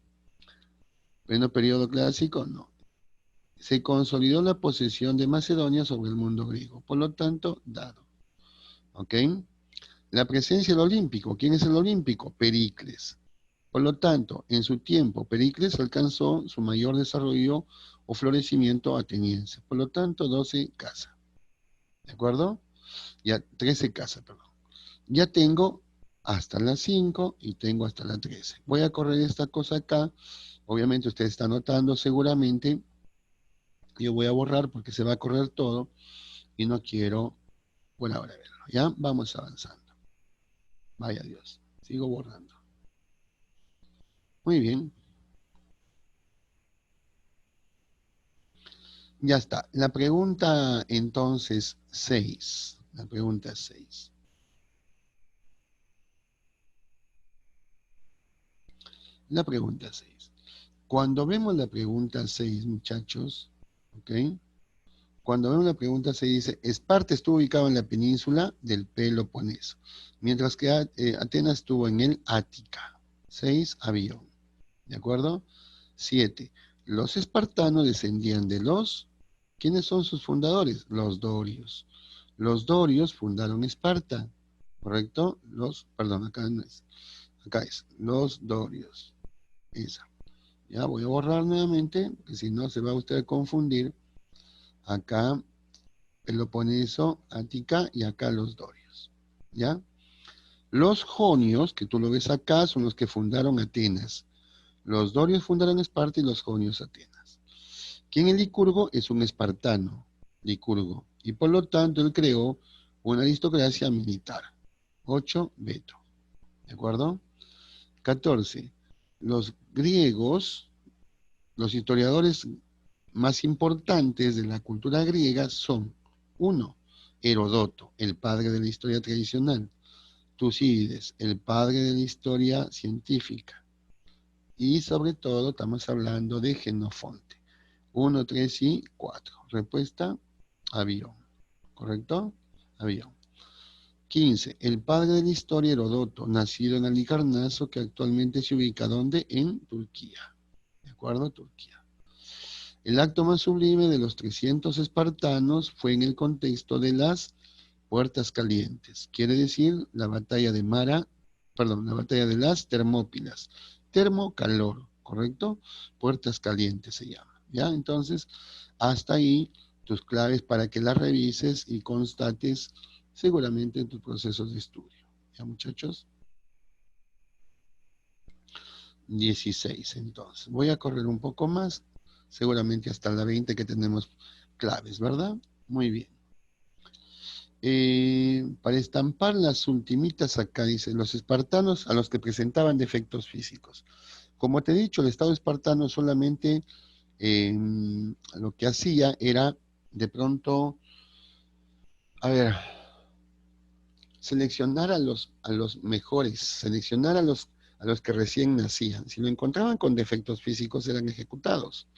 Pleno periodo clásico, no. Se consolidó la posesión de Macedonia sobre el mundo griego, por lo tanto, dado. ¿Ok? La presencia del olímpico, ¿quién es el olímpico? Pericles. Por lo tanto, en su tiempo, Pericles alcanzó su mayor desarrollo o florecimiento ateniense. Por lo tanto, 12 casa. ¿De acuerdo? Ya 13 casa, perdón. Ya tengo hasta las 5 y tengo hasta las 13. Voy a correr esta cosa acá Obviamente usted está notando seguramente. Yo voy a borrar porque se va a correr todo y no quiero por ahora verlo. ¿Ya? Vamos avanzando. Vaya Dios. Sigo borrando. Muy bien. Ya está. La pregunta entonces 6. La pregunta 6. La pregunta 6. Cuando vemos la pregunta 6, muchachos, ¿ok? Cuando vemos la pregunta se dice, Esparta estuvo ubicado en la península del Peloponeso, mientras que Atenas estuvo en el Ática. 6, avión. ¿De acuerdo? 7. Los espartanos descendían de los... ¿Quiénes son sus fundadores? Los dorios. Los dorios fundaron Esparta, ¿correcto? Perdón, acá no es. Acá es, los dorios. Esa. Ya voy a borrar nuevamente, porque si no se va usted a confundir. Acá Peloponeso, Ática y acá los dorios. ¿Ya? Los jonios, que tú lo ves acá, son los que fundaron Atenas. Los dorios fundaron Esparta y los jonios Atenas. ¿Quién es Licurgo? Es un espartano, Licurgo. Y por lo tanto él creó una aristocracia militar. 8, Beto. ¿De acuerdo? 14. Los griegos, los historiadores más importantes de la cultura griega son: 1. Herodoto, el padre de la historia tradicional. Tucídides, el padre de la historia científica. Y sobre todo estamos hablando de Genofonte. 1, 3 y 4. Respuesta, avión. ¿Correcto? Avión. 15. El padre de la historia, Herodoto, nacido en Halicarnaso, que actualmente se ubica ¿dónde? En Turquía. ¿De acuerdo? Turquía. El acto más sublime de los 300 espartanos fue en el contexto de las puertas calientes. Quiere decir la batalla de la batalla de las Termópilas. Termo, calor, ¿correcto? Puertas calientes se llama. ¿Ya? Entonces, hasta ahí tus claves para que las revises y constates seguramente en tus procesos de estudio. ¿Ya, muchachos? 16, entonces. Voy a correr un poco más, seguramente hasta la 20 que tenemos claves, ¿verdad? Muy bien. Para estampar las ultimitas acá, dice, los espartanos a los que presentaban defectos físicos. Como te he dicho, el Estado espartano solamente lo que hacía era, de pronto, a ver, seleccionar a los mejores, seleccionar a los que recién nacían. Si lo encontraban con defectos físicos, eran ejecutados.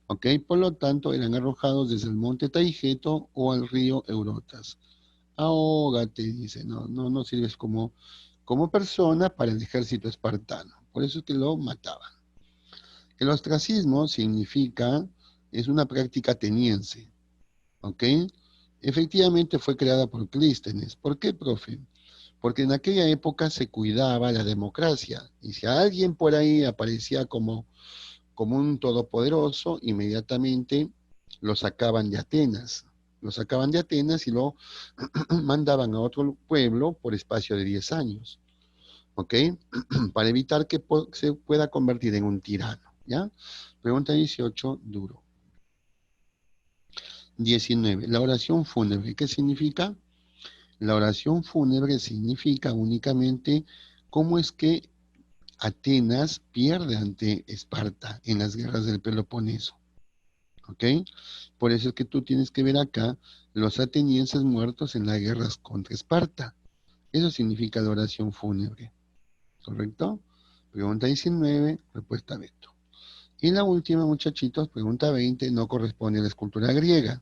¿Ok? Por lo tanto, eran arrojados desde el monte Taigeto o al río Eurotas. Ahógate, dice, no, no, no sirves como persona para el ejército espartano. Por eso es que lo mataban. El ostracismo significa, es una práctica ateniense, ¿ok? Efectivamente fue creada por Clístenes. ¿Por qué, profe? Porque en aquella época se cuidaba la democracia. Y si alguien por ahí aparecía como un todopoderoso, inmediatamente lo sacaban de Atenas. Lo sacaban de Atenas y lo mandaban a otro pueblo por espacio de 10 años, ¿ok? Para evitar que se pueda convertir en un tirano, ¿ya? Pregunta 18, duro. 19, la oración fúnebre, ¿qué significa? La oración fúnebre significa únicamente cómo es que Atenas pierde ante Esparta en las guerras del Peloponeso. ¿Ok? Por eso es que tú tienes que ver acá los atenienses muertos en las guerras contra Esparta. Eso significa la oración fúnebre. ¿Correcto? Pregunta 19, respuesta Beto. Y la última, muchachitos, pregunta 20, no corresponde a la escultura griega.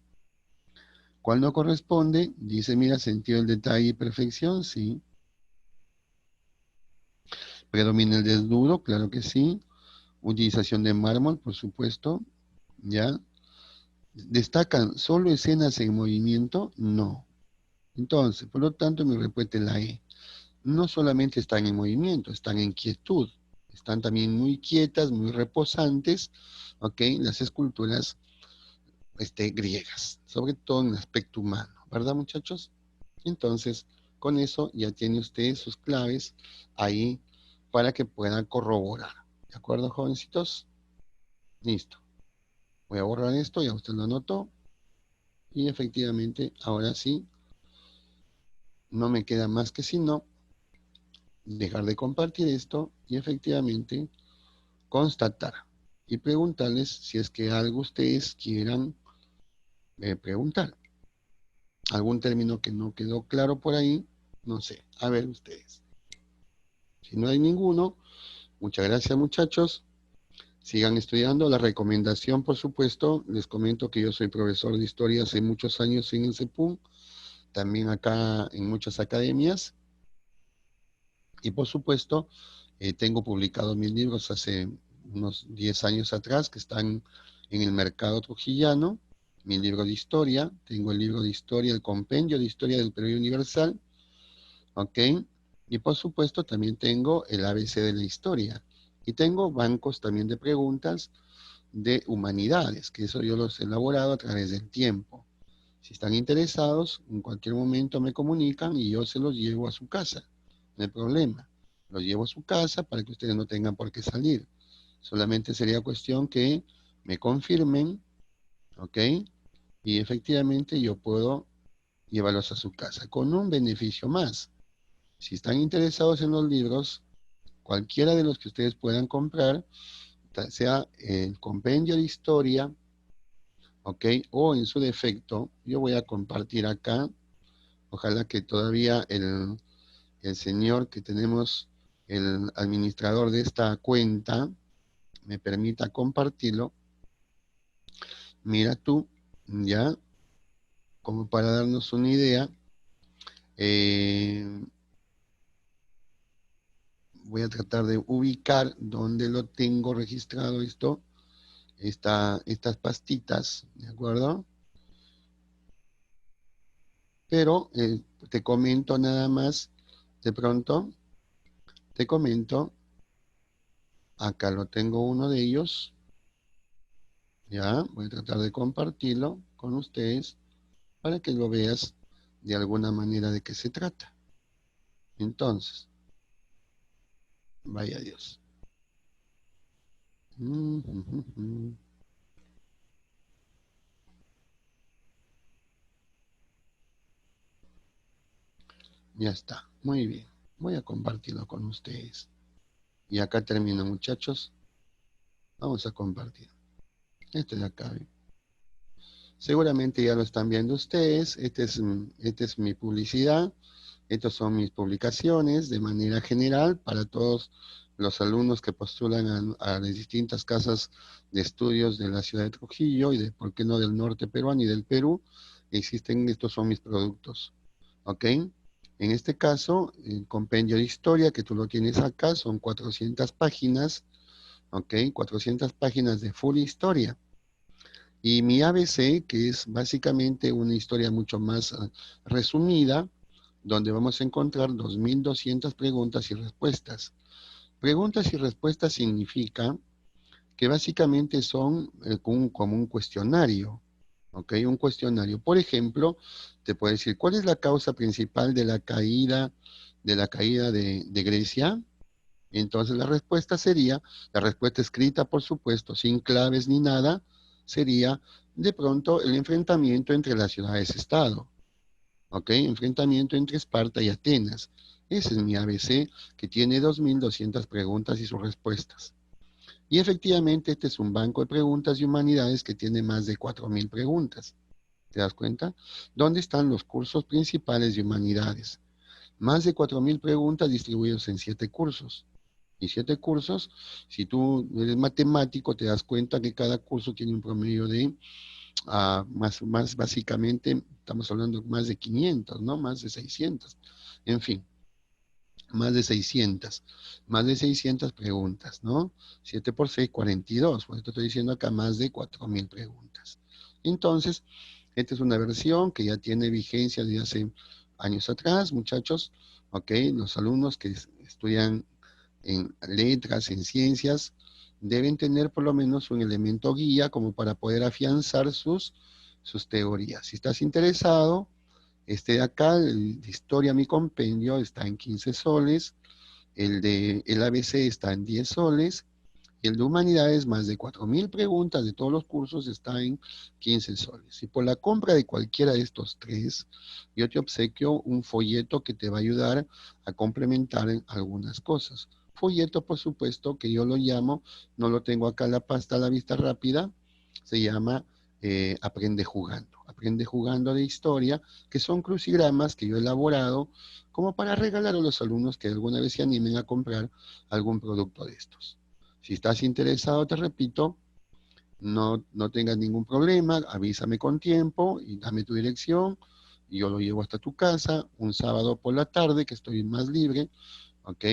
¿Cuál no corresponde? Dice, mira, sentido del detalle y perfección, sí. Predomina el desnudo, claro que sí. Utilización de mármol, por supuesto, ¿ya? ¿Destacan solo escenas en movimiento? No. Entonces, por lo tanto, mi respuesta es la E. No solamente están en movimiento, están en quietud. Están también muy quietas, muy reposantes, ¿ok? Las esculturas griegas, sobre todo en el aspecto humano, ¿verdad, muchachos? Entonces, con eso ya tiene usted sus claves ahí para que puedan corroborar. ¿De acuerdo, jovencitos? Listo. Voy a borrar esto, ya usted lo anotó. Y efectivamente, ahora sí, no me queda más que sino dejar de compartir esto y efectivamente constatar y preguntarles si es que algo ustedes quieran preguntar. Algún término que no quedó claro por ahí, no sé. A ver ustedes. Si no hay ninguno, muchas gracias muchachos. Sigan estudiando. La recomendación, por supuesto, les comento que yo soy profesor de historia hace muchos años en el CEPUM, también acá en muchas academias. Y por supuesto, tengo publicados mis libros hace unos 10 años atrás que están en el mercado trujillano. Mi libro de historia, tengo el libro de historia, el compendio de historia del Perú Universal, ¿ok? Y por supuesto también tengo el ABC de la historia. Y tengo bancos también de preguntas de humanidades, que eso yo los he elaborado a través del tiempo. Si están interesados, en cualquier momento me comunican y yo se los llevo a su casa. No hay problema. Los llevo a su casa para que ustedes no tengan por qué salir. Solamente sería cuestión que me confirmen, ¿ok? Y efectivamente yo puedo llevarlos a su casa con un beneficio más. Si están interesados en los libros, cualquiera de los que ustedes puedan comprar, sea el compendio de historia, ¿ok? O en su defecto, yo voy a compartir acá. Ojalá que todavía el señor que tenemos, el administrador de esta cuenta, me permita compartirlo. Mira tú, ya, como para darnos una idea, eh, voy a tratar de ubicar dónde lo tengo registrado esto, estas pastitas, ¿de acuerdo? Pero te comento nada más, de pronto, te comento, acá lo tengo uno de ellos, ya, voy a tratar de compartirlo con ustedes para que lo veas de alguna manera de qué se trata. Entonces, vaya Dios. Ya está, muy bien. Voy a compartirlo con ustedes. Y acá termino, muchachos. Vamos a compartir. Este de acá. Seguramente ya lo están viendo ustedes. Este es mi publicidad. Estas son mis publicaciones de manera general para todos los alumnos que postulan a las distintas casas de estudios de la ciudad de Trujillo y de, ¿por qué no?, del norte peruano y del Perú. Existen, estos son mis productos. ¿Ok? En este caso, el compendio de historia que tú lo tienes acá son 400 páginas. ¿Ok? 400 páginas de full historia. Y mi ABC, que es básicamente una historia mucho más resumida, donde vamos a encontrar 2.200 preguntas y respuestas. Preguntas y respuestas significa que básicamente son como un cuestionario, ¿ok? Un cuestionario. Por ejemplo, te puede decir, ¿cuál es la causa principal de la caída de Grecia? Entonces la respuesta sería, la respuesta escrita, por supuesto, sin claves ni nada, sería de pronto el enfrentamiento entre las ciudades-estado. ¿Ok? Enfrentamiento entre Esparta y Atenas. Ese es mi ABC, que tiene 2.200 preguntas y sus respuestas. Y efectivamente este es un banco de preguntas y humanidades que tiene más de 4.000 preguntas. ¿Te das cuenta? ¿Dónde están los cursos principales de humanidades? Más de 4.000 preguntas distribuidos en 7 cursos. Y 7 cursos, si tú eres matemático, te das cuenta que cada curso tiene un promedio de más básicamente, estamos hablando de más de 500, ¿no? Más de 600. En fin, más de 600. Más de 600 preguntas, ¿no? 7 por 6, 42. Por esto estoy diciendo acá más de 4.000 preguntas. Entonces, esta es una versión que ya tiene vigencia desde hace años atrás, muchachos. ¿Ok? Los alumnos que estudian en letras, en ciencias, deben tener por lo menos un elemento guía como para poder afianzar sus teorías. Si estás interesado, este de acá, el de historia, mi compendio, está en 15 soles, el de el ABC está en 10 soles, Y el de humanidades, más de 4.000 preguntas de todos los cursos, está en 15 soles. Y por la compra de cualquiera de estos tres, yo te obsequio un folleto que te va a ayudar a complementar en algunas cosas. Folleto, por supuesto, que yo lo llamo, no lo tengo acá en la pasta a la vista rápida, se llama Aprende Jugando. Aprende Jugando de historia, que son crucigramas que yo he elaborado como para regalar a los alumnos que alguna vez se animen a comprar algún producto de estos. Si estás interesado, te repito, no tengas ningún problema, avísame con tiempo y dame tu dirección y yo lo llevo hasta tu casa un sábado por la tarde que estoy más libre, ¿ok?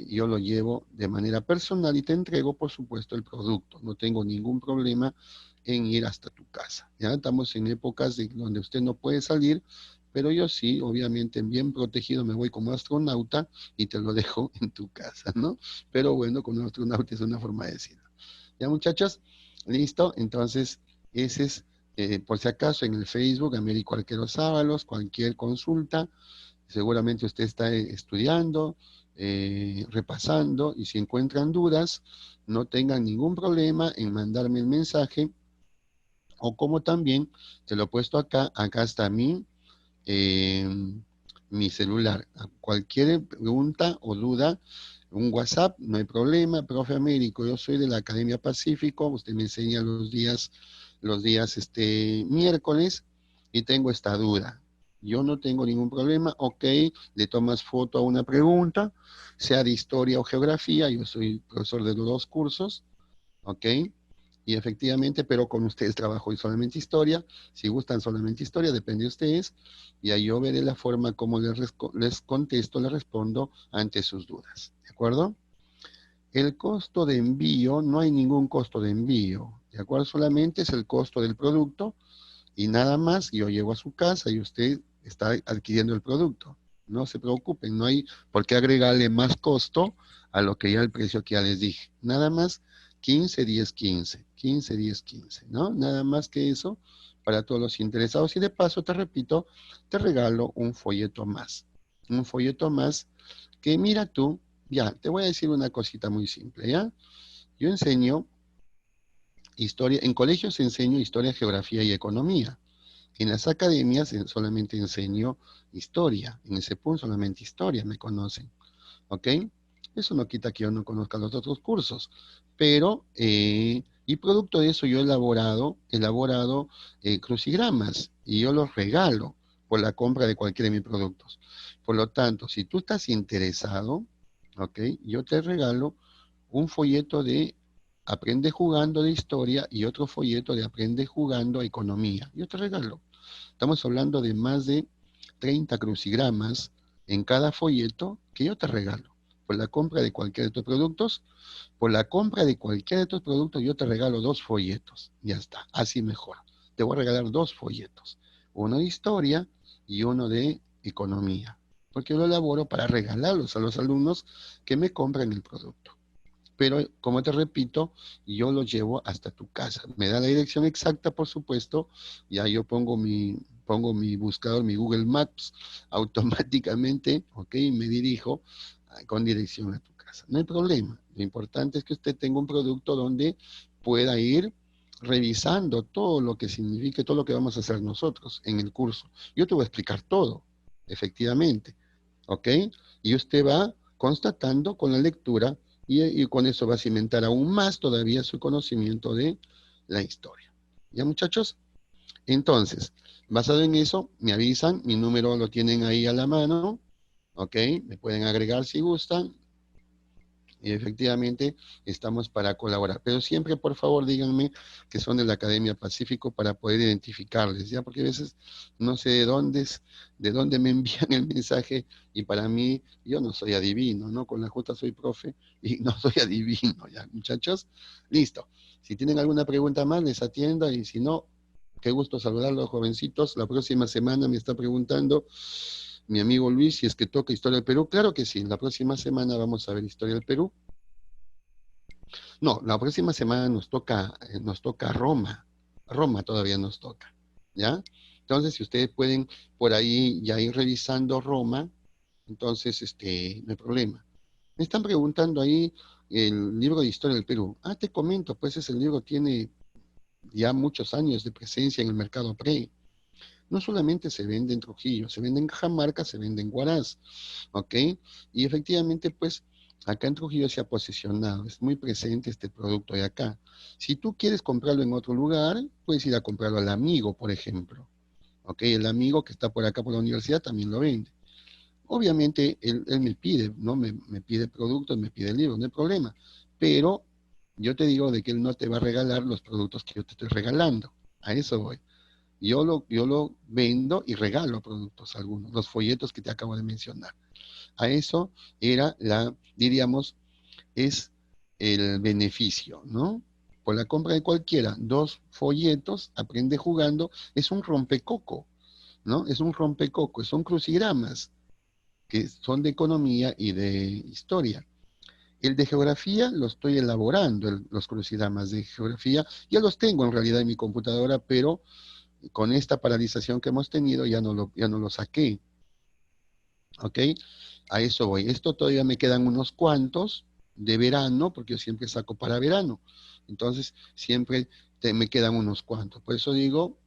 Yo lo llevo de manera personal y te entrego, por supuesto, el producto. No tengo ningún problema en ir hasta tu casa. Ya estamos en épocas donde usted no puede salir, pero yo sí, obviamente, bien protegido, me voy como astronauta y te lo dejo en tu casa, ¿no? Pero bueno, como astronauta es una forma de decirlo. ¿Ya, muchachos? ¿Listo? Entonces, ese es, por si acaso, en el Facebook, Américo Arquero Sábalos, cualquier consulta, seguramente usted está estudiando, repasando, y si encuentran dudas, no tengan ningún problema en mandarme el mensaje, o como también, te lo he puesto acá, acá está eh, mi celular. Cualquier pregunta o duda, un WhatsApp, no hay problema, profe Américo, yo soy de la Academia Pacífico, usted me enseña los días miércoles y tengo esta duda. Yo no tengo ningún problema, ok, le tomas foto a una pregunta, sea de historia o geografía, yo soy profesor de los dos cursos, ok, y efectivamente, pero con ustedes trabajo solamente historia. Si gustan solamente historia, depende de ustedes. Y ahí yo veré la forma como les contesto, les respondo ante sus dudas. ¿De acuerdo? El costo de envío, no hay ningún costo de envío. ¿De acuerdo? Solamente es el costo del producto y nada más. Yo llego a su casa y usted está adquiriendo el producto. No se preocupen, no hay por qué agregarle más costo a lo que ya el precio que ya les dije. Nada más 15, 10, 15, 15, 10, 15, ¿no? Nada más que eso para todos los interesados. Y de paso, te repito, te regalo un folleto más. Un folleto más que mira tú, ya, te voy a decir una cosita muy simple, ¿ya? Yo enseño historia, en colegios enseño historia, geografía y economía. En las academias solamente enseño historia, en ese punto solamente historia me conocen, ¿ok? Eso no quita que yo no conozca los otros cursos, pero, y producto de eso yo he elaborado crucigramas y yo los regalo por la compra de cualquiera de mis productos. Por lo tanto, si tú estás interesado, ¿ok? Yo te regalo un folleto de Aprende jugando de historia y otro folleto de Aprende jugando a economía. Yo te regalo. Estamos hablando de más de 30 crucigramas en cada folleto que yo te regalo. Por la compra de cualquiera de tus productos, por la compra de cualquiera de tus productos, yo te regalo dos folletos. Ya está, así mejor. Te voy a regalar dos folletos. Uno de historia y uno de economía. Porque yo lo elaboro para regalarlos a los alumnos que me compran el producto. Pero, como te repito, yo lo llevo hasta tu casa. Me da la dirección exacta, por supuesto, ya yo pongo mi buscador, mi Google Maps, automáticamente, ok, y me dirijo con dirección a tu casa. No hay problema. Lo importante es que usted tenga un producto donde pueda ir revisando todo lo que significa, todo lo que vamos a hacer nosotros en el curso. Yo te voy a explicar todo, efectivamente, ¿ok? Y usted va constatando con la lectura y con eso va a cimentar aún más todavía su conocimiento de la historia. ¿Ya, muchachos? Entonces, basado en eso, me avisan, mi número lo tienen ahí a la mano, ¿ok? Me pueden agregar si gustan, y efectivamente estamos para colaborar. Pero siempre, por favor, díganme que son de la Academia Pacífico para poder identificarles, ¿ya? Porque a veces no sé de dónde me envían el mensaje y para mí, yo no soy adivino, ¿no? Con la justa soy profe y no soy adivino, ¿ya, muchachos? Listo. Si tienen alguna pregunta más, les atiendo y si no, qué gusto saludarlos, jovencitos. La próxima semana me está preguntando mi amigo Luis si es que toca Historia del Perú. Claro que sí, la próxima semana vamos a ver Historia del Perú. No, la próxima semana nos toca Roma. Roma todavía nos toca, ¿ya? Entonces, si ustedes pueden por ahí ya ir revisando Roma, entonces, no hay problema. Me están preguntando ahí, el libro de historia del Perú. Ah, te comento, pues ese libro tiene ya muchos años de presencia en el mercado pre. No solamente se vende en Trujillo, se vende en Cajamarca, se vende en Huaraz, ¿ok? Y efectivamente, pues, acá en Trujillo se ha posicionado, es muy presente este producto de acá. Si tú quieres comprarlo en otro lugar, puedes ir a comprarlo al amigo, por ejemplo, ¿ok? El amigo que está por acá por la universidad también lo vende. Obviamente, él me pide, ¿no? Me pide productos, me pide libros, no hay problema. Pero yo te digo de que él no te va a regalar los productos que yo te estoy regalando. A eso voy. Yo lo vendo y regalo productos algunos, los folletos que te acabo de mencionar. A eso era diríamos, es el beneficio, ¿no? Por la compra de cualquiera, dos folletos, aprende jugando, es un rompecoco, ¿no? Es un rompecoco, son crucigramas que son de economía y de historia. El de geografía lo estoy elaborando, los crucigramas de geografía, ya los tengo en realidad en mi computadora, pero con esta paralización que hemos tenido ya no lo saqué, ¿ok? A eso voy. Esto todavía me quedan unos cuantos de verano, porque yo siempre saco para verano. Entonces, siempre me quedan unos cuantos. Por eso digo,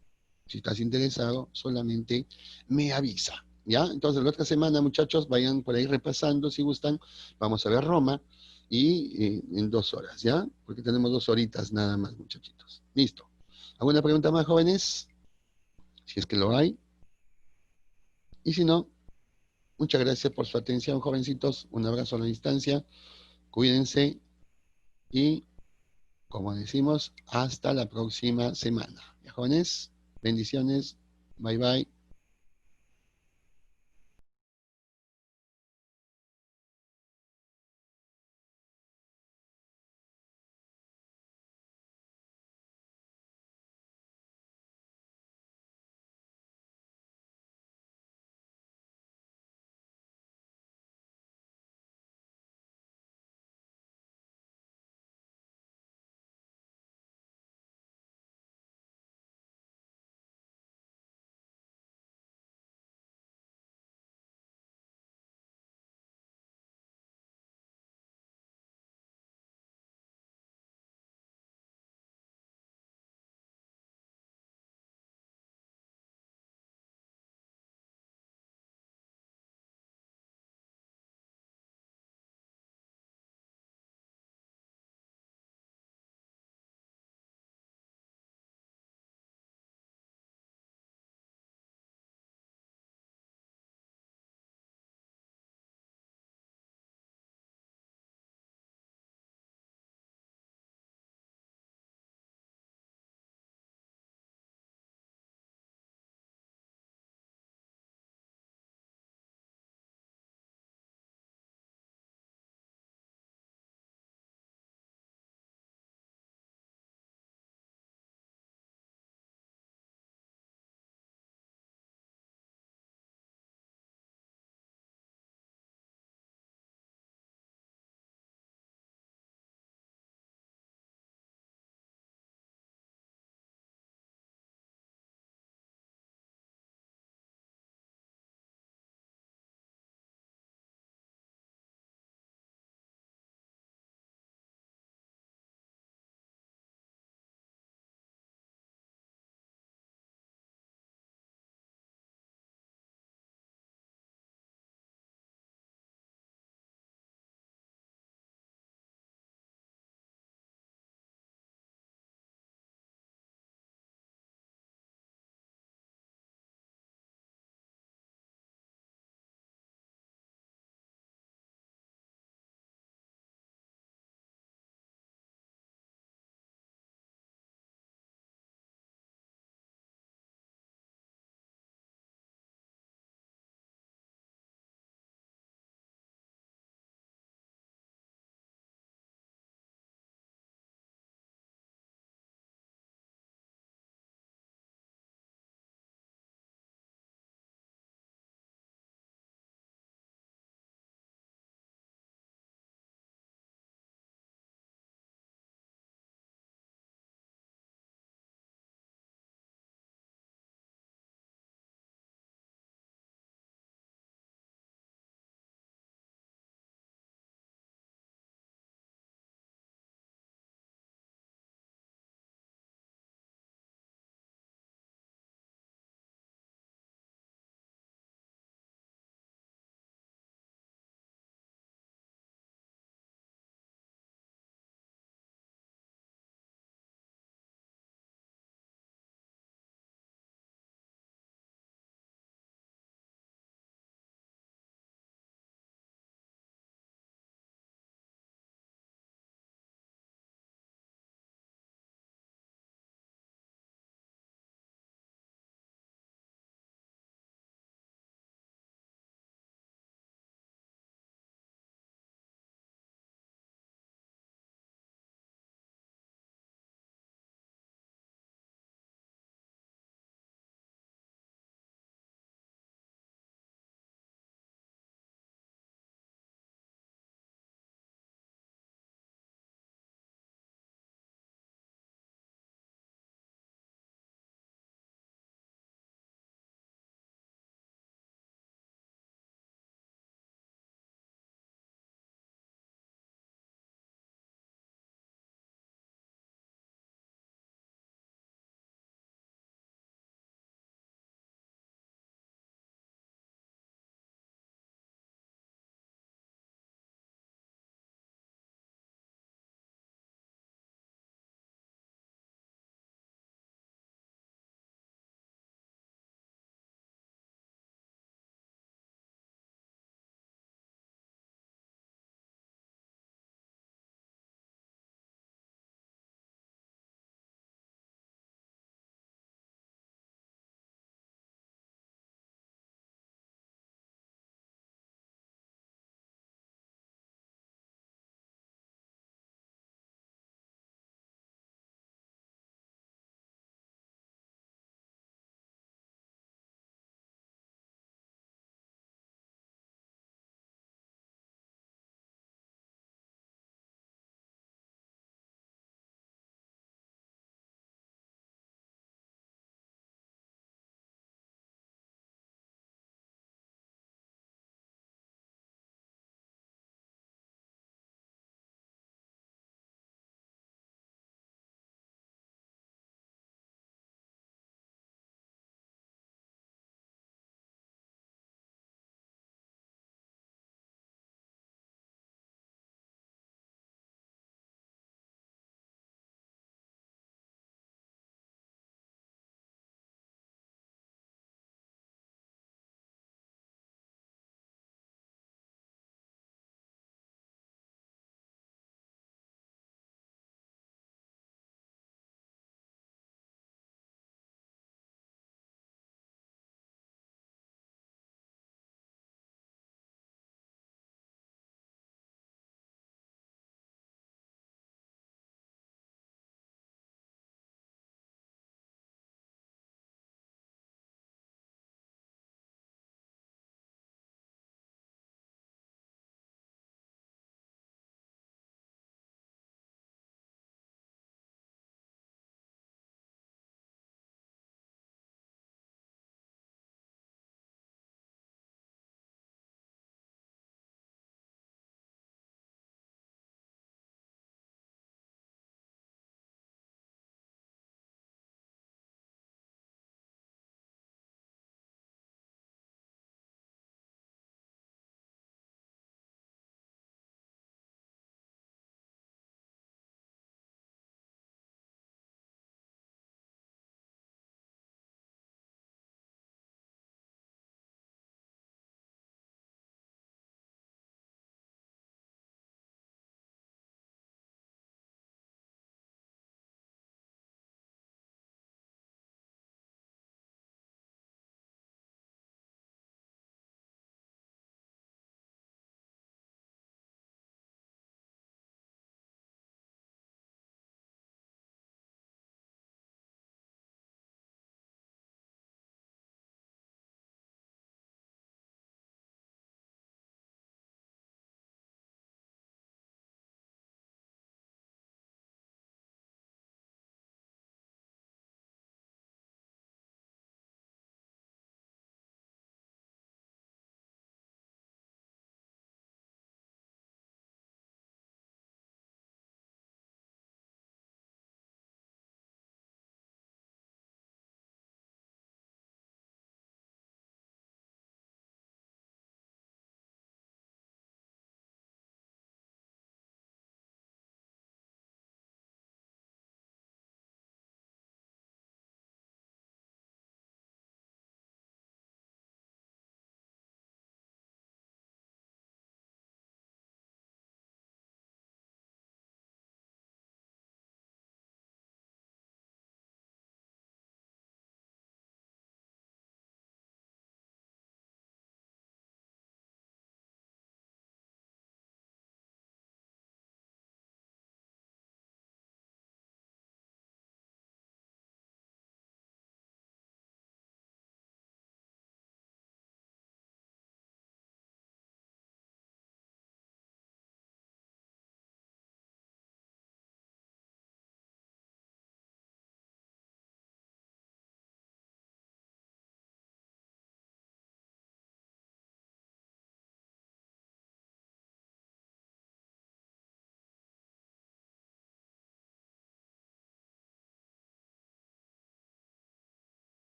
si estás interesado, solamente me avisa, ¿ya? Entonces, la otra semana, muchachos, vayan por ahí repasando, si gustan, vamos a ver Roma y en 2 horas, ¿ya? Porque tenemos 2 horitas nada más, muchachitos. Listo. ¿Alguna pregunta más, jóvenes? Si es que lo hay. Y si no, muchas gracias por su atención, jovencitos. Un abrazo a la distancia. Cuídense y, como decimos, hasta la próxima semana. ¿Ya, jóvenes? Bendiciones. Bye bye.